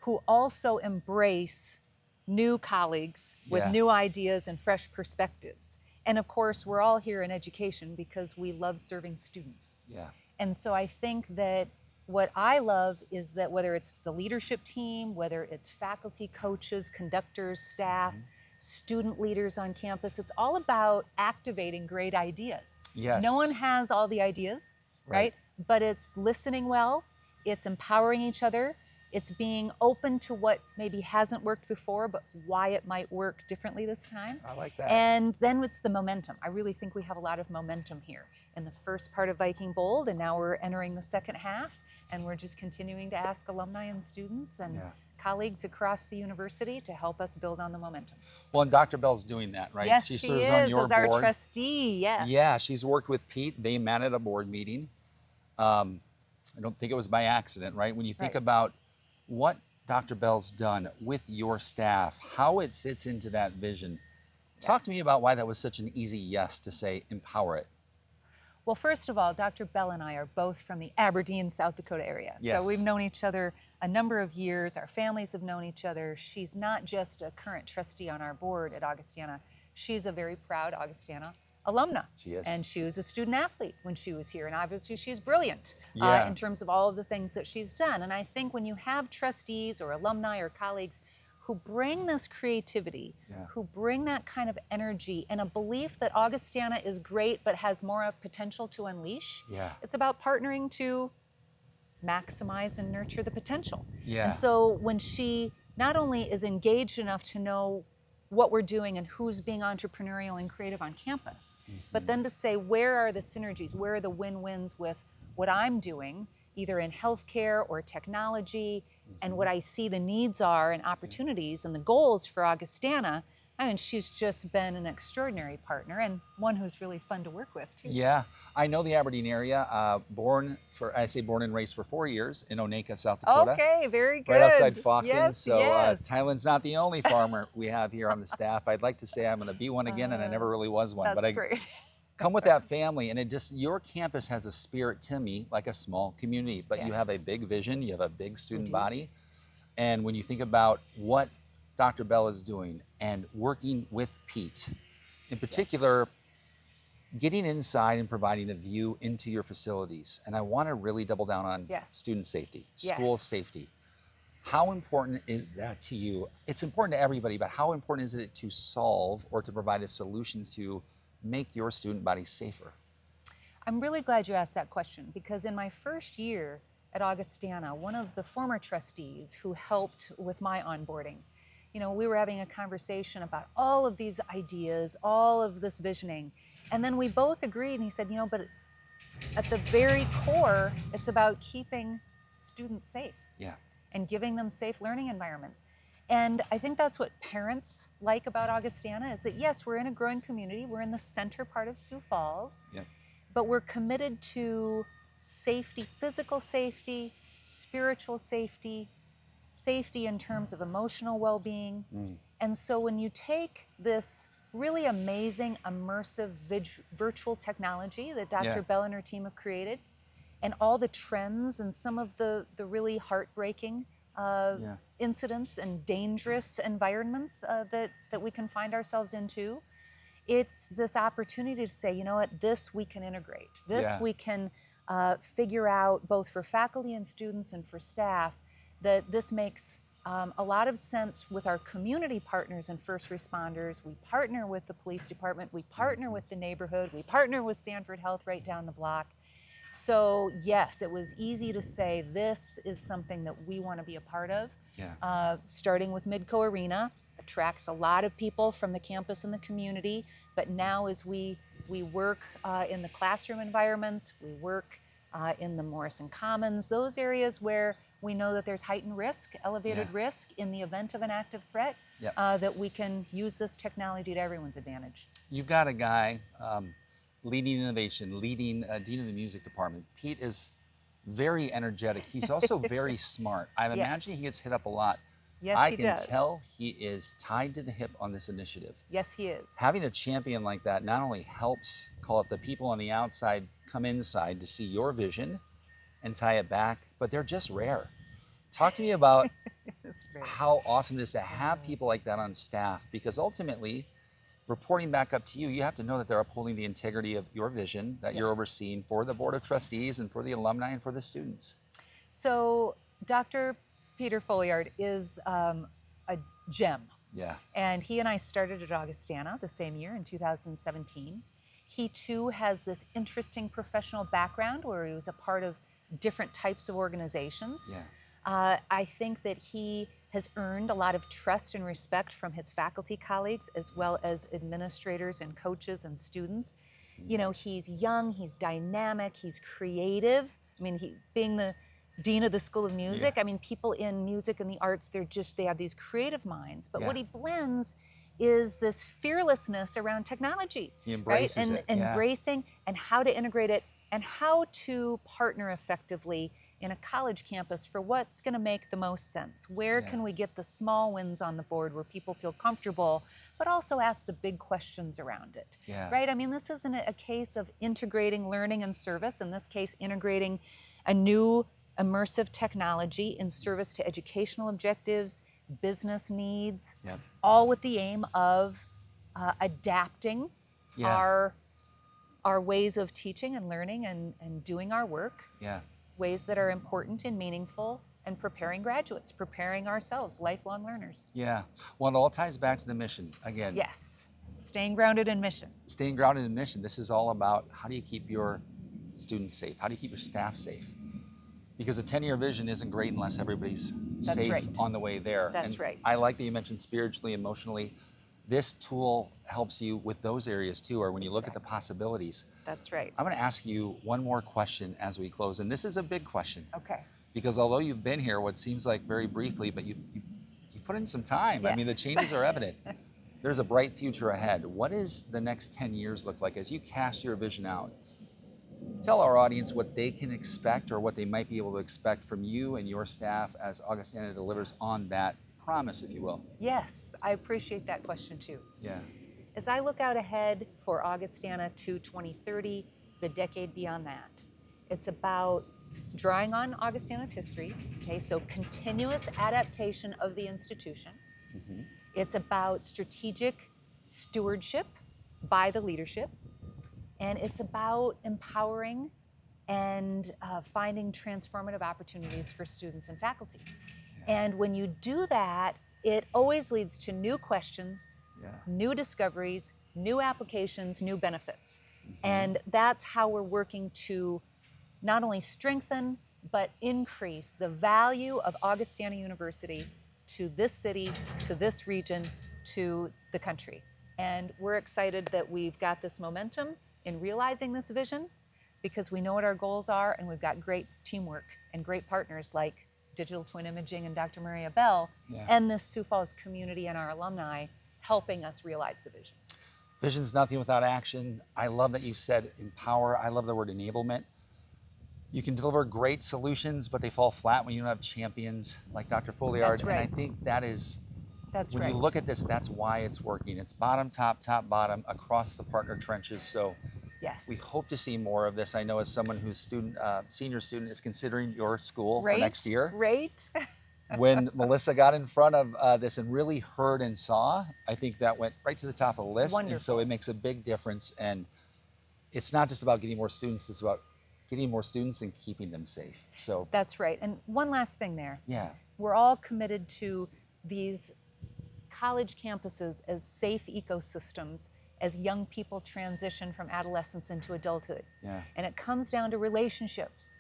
who also embrace new colleagues with Yeah. new ideas and fresh perspectives. And of course, we're all here in education because we love serving students. Yeah. And so I think that what I love is that whether it's the leadership team, whether it's faculty, coaches, conductors, staff, student leaders on campus, it's all about activating great ideas. Yes. No one has all the ideas, right? But it's listening well, it's empowering each other, it's being open to what maybe hasn't worked before, but why it might work differently this time. I like that. And then it's the momentum. I really think we have a lot of momentum here in the first part of Viking Bold, and now we're entering the second half, and we're just continuing to ask alumni and students and colleagues across the university to help us build on the momentum. Well, and Dr. Bell's doing that, right? Yes, she she serves is, on your as our board. trustee, yes. Yeah, she's worked with Pete. They met at a board meeting. I don't think it was by accident, right? When you think about what Dr. Bell's done with your staff, how it fits into that vision. Talk to me about why that was such an easy yes to say empower it. Well, first of all, Dr. Bell and I are both from the Aberdeen, South Dakota area. Yes. So we've known each other a number of years. Our families have known each other. She's not just a current trustee on our board at Augustana. She's a very proud Augustana alumna. She is. And she was a student athlete when she was here. And obviously she's brilliant Yeah. in terms of all of the things that she's done. And I think when you have trustees or alumni or colleagues who bring this creativity, who bring that kind of energy and a belief that Augustana is great but has more potential to unleash, it's about partnering to maximize and nurture the potential. And so when she not only is engaged enough to know what we're doing and who's being entrepreneurial and creative on campus, but then to say, where are the synergies, where are the win-wins with what I'm doing, either in healthcare or technology, and what I see the needs are and opportunities and the goals for Augustana. I mean, she's just been an extraordinary partner and one who's really fun to work with too. Yeah, I know the Aberdeen area. Born and raised for 4 years in Oneka, South Dakota. Okay, very good. Right outside Faulkton. Yes, so yes. Thailand's not the only farmer we have here on the staff. I'd like to say I'm going to be one again, and I never really was one. That's But I great. come with that family, and your campus has a spirit to me like a small community, but you have a big vision, you have a big student body. And when you think about what Dr. Bell is doing and working with Pete, in particular, getting inside and providing a view into your facilities. And I want to really double down on student safety, school safety. How important is that to you? It's important to everybody, but how important is it to solve or to provide a solution to make your student body safer? I'm really glad you asked that question because in my first year at Augustana, one of the former trustees who helped with my onboarding, we were having a conversation about all of these ideas, all of this visioning, and then we both agreed, and he said, but at the very core, it's about keeping students safe and giving them safe learning environments. And I think that's what parents like about Augustana is that, yes, we're in a growing community. We're in the center part of Sioux Falls, but we're committed to safety, physical safety, spiritual safety, safety in terms of emotional well-being. And so when you take this really amazing, immersive virtual technology that Dr. Bell and her team have created, and all the trends and some of the really heartbreaking incidents and dangerous environments that we can find ourselves into, it's this opportunity to say, you know what, this we can integrate. This we can figure out both for faculty and students and for staff that this makes a lot of sense with our community partners and first responders. We partner with the police department, we partner with the neighborhood, we partner with Sanford Health right down the block. So yes, it was easy to say this is something that we want to be a part of. Starting with Midco Arena, attracts a lot of people from the campus and the community, but now as we work in the classroom environments, we work in the Morrison Commons, those areas where we know that there's heightened risk, elevated risk in the event of an active threat, that we can use this technology to everyone's advantage. You've got a guy leading innovation, leading Dean of the Music Department. Pete is very energetic. He's also very smart. I imagine he gets hit up a lot. Yes, I he can does. tell he is tied to the hip on this initiative. Yes, he is. Having a champion like that not only helps, call it the people on the outside come inside to see your vision and tie it back, but they're just rare. Talk to me about how awesome it is to have people like that on staff, because ultimately, reporting back up to you, you have to know that they're upholding the integrity of your vision that you're overseeing for the Board of Trustees and for the alumni and for the students. So Dr. Peter Folliard is a gem. Yeah. And he and I started at Augustana the same year in 2017. He too has this interesting professional background where he was a part of different types of organizations. Yeah. I think that he has earned a lot of trust and respect from his faculty colleagues as well as administrators and coaches and students. You know, he's young, he's dynamic, he's creative. I mean, being the dean of the School of Music, I mean, people in music and the arts, they have these creative minds. But what he blends is this fearlessness around technology. He embraces it. Embracing and how to integrate it and how to partner effectively in a college campus for what's going to make the most sense. Where can we get the small wins on the board where people feel comfortable, but also ask the big questions around it, right? I mean, this isn't a case of integrating learning and service. In this case, integrating a new immersive technology in service to educational objectives, business needs, all with the aim of adapting our ways of teaching and learning and doing our work. Ways that are important and meaningful, and preparing graduates, preparing ourselves, lifelong learners. Yeah. Well, it all ties back to the mission again. Yes. Staying grounded in mission. Staying grounded in mission. This is all about how do you keep your students safe? How do you keep your staff safe? Because a 10-year vision isn't great unless everybody's safe on the way there. That's right. I like that you mentioned spiritually, emotionally. This tool helps you with those areas too, or when you look at the possibilities. That's right. I'm going to ask you one more question as we close, and this is a big question. Okay. Because although you've been here what seems like very briefly, but you've put in some time. I mean, the changes are evident. There's a bright future ahead. What does the next 10 years look like as you cast your vision out? Tell our audience what they can expect or what they might be able to expect from you and your staff as Augustana delivers on that promise, if you will. Yes, I appreciate that question too. Yeah. As I look out ahead for Augustana to 2030, the decade beyond that, it's about drawing on Augustana's history, okay, so continuous adaptation of the institution. It's about strategic stewardship by the leadership, and it's about empowering and finding transformative opportunities for students and faculty. And when you do that, it always leads to new questions, new discoveries, new applications, new benefits. And that's how we're working to not only strengthen, but increase the value of Augustana University to this city, to this region, to the country. And we're excited that we've got this momentum in realizing this vision because we know what our goals are, and we've got great teamwork and great partners like Digital Twin Imaging and Dr. Maria Bell and this Sioux Falls community and our alumni helping us realize the vision. Vision's nothing without action. I love that you said empower. I love the word enablement. You can deliver great solutions, but they fall flat when you don't have champions like Dr. Folliard. That's right. And I think that is, when right. you look at this, that's why it's working. It's bottom, top, top, bottom, across the partner trenches. So yes, we hope to see more of this. I know as someone whose senior student is considering your school for next year. Right. When Melissa got in front of this and really heard and saw, I think that went right to the top of the list. Wonderful. And so it makes a big difference. And it's not just about getting more students, it's about getting more students and keeping them safe. So that's right. And one last thing there. Yeah. We're all committed to these college campuses as safe ecosystems as young people transition from adolescence into adulthood. Yeah. And it comes down to relationships.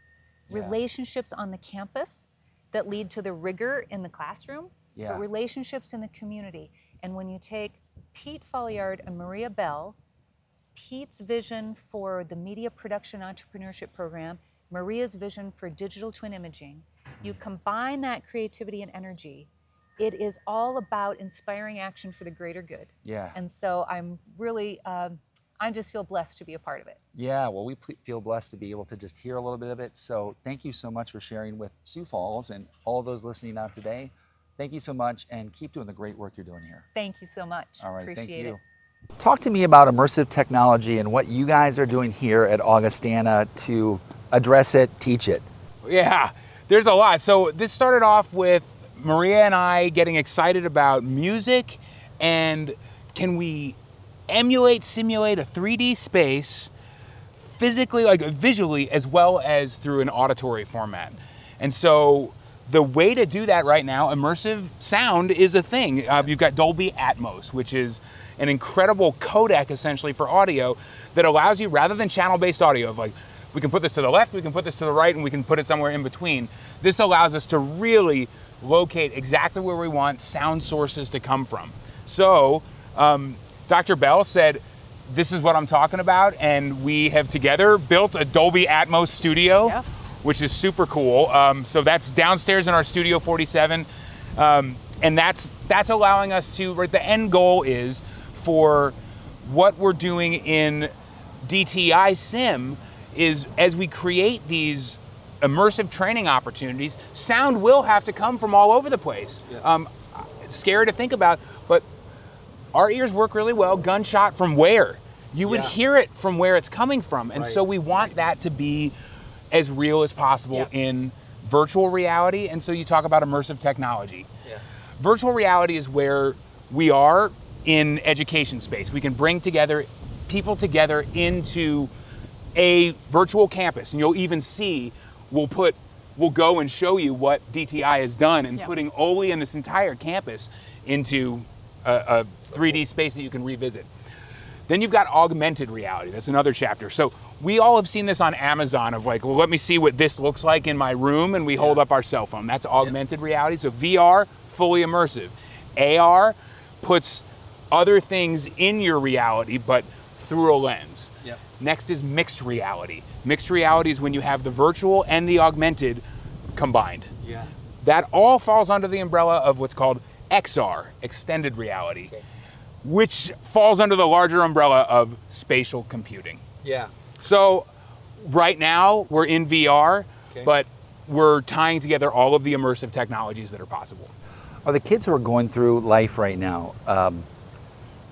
Relationships on the campus that lead to the rigor in the classroom, but relationships in the community. And when you take Pete Folliard and Maria Bell, Pete's vision for the Media Production Entrepreneurship Program, Maria's vision for Digital Twin Imaging, you combine that creativity and energy, it is all about inspiring action for the greater good. Yeah. And so I'm really, I just feel blessed to be a part of it. Yeah, well, we feel blessed to be able to just hear a little bit of it. So thank you so much for sharing with Sioux Falls and all of those listening out today. Thank you so much, and keep doing the great work you're doing here. Thank you so much. All right, Appreciate thank you. it. Talk to me about immersive technology and what you guys are doing here at Augustana to address it, teach it. Yeah, there's a lot. So this started off with Maria and I getting excited about music, and can we simulate a 3D space physically, like visually, as well as through an auditory format. And so the way to do that right now, immersive sound is a thing. You've got Dolby Atmos, which is an incredible codec essentially for audio that allows you, rather than channel-based audio of like, we can put this to the left, we can put this to the right, and we can put it somewhere in between. This allows us to really locate exactly where we want sound sources to come from. So Dr. Bell said, this is what I'm talking about, and we have together built a Dolby Atmos studio, Yes. which is super cool. So that's downstairs in our Studio 47, and that's allowing us to, right, the end goal is for what we're doing in DTI Sim is, as we create these immersive training opportunities, sound will have to come from all over the place. It's scary to think about, but our ears work really well. Gunshot from where? You would hear it from where it's coming from. And so we want that to be as real as possible in virtual reality. And so you talk about immersive technology. Virtual reality is where we are in education space. We can bring people together into a virtual campus. And you'll even see, we'll go and show you what DTI has done in putting Oli and this entire campus into a 3D space that you can revisit. Then you've got augmented reality. That's another chapter. So we all have seen this on Amazon of like, well, let me see what this looks like in my room, and we hold up our cell phone. That's augmented reality. So VR, fully immersive. AR puts other things in your reality, but through a lens. Next is mixed reality. Mixed reality is when you have the virtual and the augmented combined. That all falls under the umbrella of what's called XR, extended reality, which falls under the larger umbrella of spatial computing. So right now we're in VR, but we're tying together all of the immersive technologies that are possible. Are the kids who are going through life right now,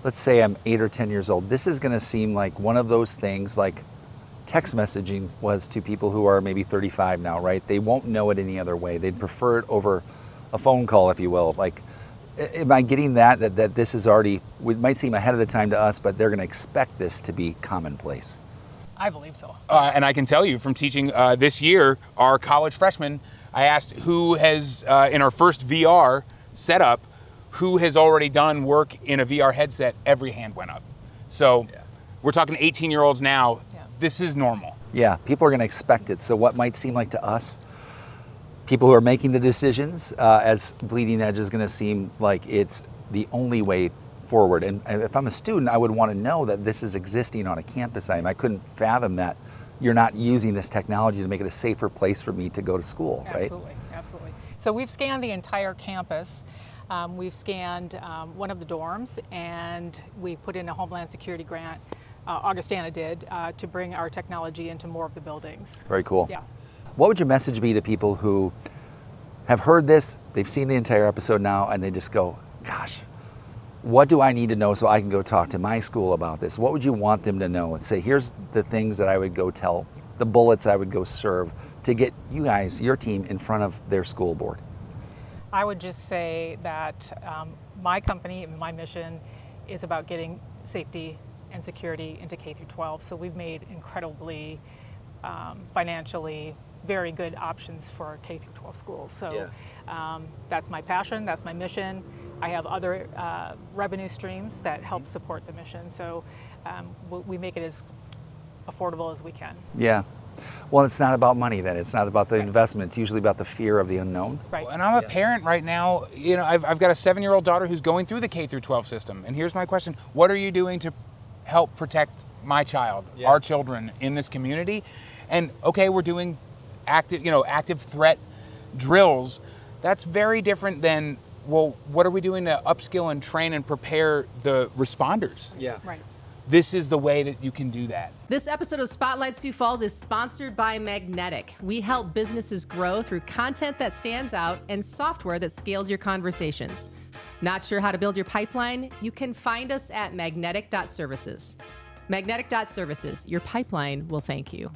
let's say I'm 8 or 10 years old, this is gonna seem like one of those things like text messaging was to people who are maybe 35 now, right? They won't know it any other way. They'd prefer it over a phone call, if you will. Like, am I getting that this is already, it might seem ahead of the time to us, but they're gonna expect this to be commonplace? I believe so. And I can tell you from teaching this year, our college freshmen, I asked who has, in our first VR setup, who has already done work in a VR headset, every hand went up. So we're talking 18-year-olds now. This is normal. Yeah, people are gonna expect it. So what might seem like to us, people who are making the decisions as bleeding edge is gonna seem like it's the only way forward. And if I'm a student, I would wanna know that this is existing on a campus. I couldn't fathom that you're not using this technology to make it a safer place for me to go to school, right? Absolutely. So we've scanned the entire campus. We've scanned one of the dorms, and we put in a Homeland Security grant, Augustana did, to bring our technology into more of the buildings. Very cool. Yeah. What would your message be to people who have heard this, they've seen the entire episode now, and they just go, gosh, what do I need to know so I can go talk to my school about this? What would you want them to know? And say, here's the things that I would go tell, the bullets I would go serve to get you guys, your team, in front of their school board. I would just say that my company, my mission is about getting safety and security into K through 12. So we've made incredibly financially very good options for K through 12 schools. So that's my passion, that's my mission. I have other revenue streams that help support the mission. So we make it as affordable as we can. Yeah. Well, it's not about money then. It's not about the investment. It's usually about the fear of the unknown. Right. And I'm a parent right now. You know, I've got a 7-year-old daughter who's going through the K through 12 system. And here's my question: what are you doing to help protect my child, our children in this community? And okay, we're doing active threat drills. That's very different than, well, what are we doing to upskill and train and prepare the responders? Right. This is the way that you can do that. This episode of Spotlight Sioux Falls is sponsored by Magnetic. We help businesses grow through content that stands out and software that scales your conversations. Not sure how to build your pipeline? You can find us at magnetic.services. Magnetic.services, your pipeline will thank you.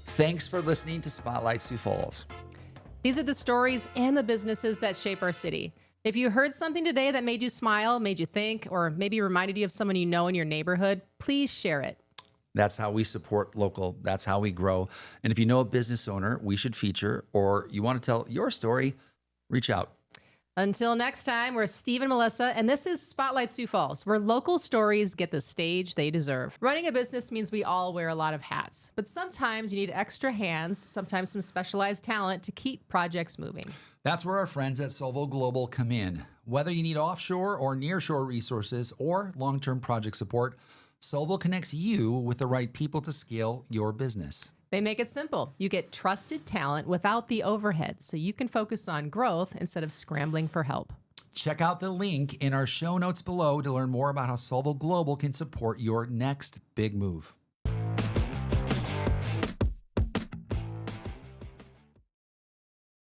Thanks for listening to Spotlight Sioux Falls. These are the stories and the businesses that shape our city. If you heard something today that made you smile, made you think, or maybe reminded you of someone you know in your neighborhood, please share it. That's how we support local. That's how we grow. And if you know a business owner we should feature, or you want to tell your story, reach out. Until next time, we're Steve and Melissa, and this is Spotlight Sioux Falls, where local stories get the stage they deserve. Running a business means we all wear a lot of hats, but sometimes you need extra hands, sometimes some specialized talent to keep projects moving. That's where our friends at Solvo Global come in. Whether you need offshore or nearshore resources or long-term project support, Solvo connects you with the right people to scale your business. They make it simple. You get trusted talent without the overhead, so you can focus on growth instead of scrambling for help. Check out the link in our show notes below to learn more about how Solvo Global can support your next big move.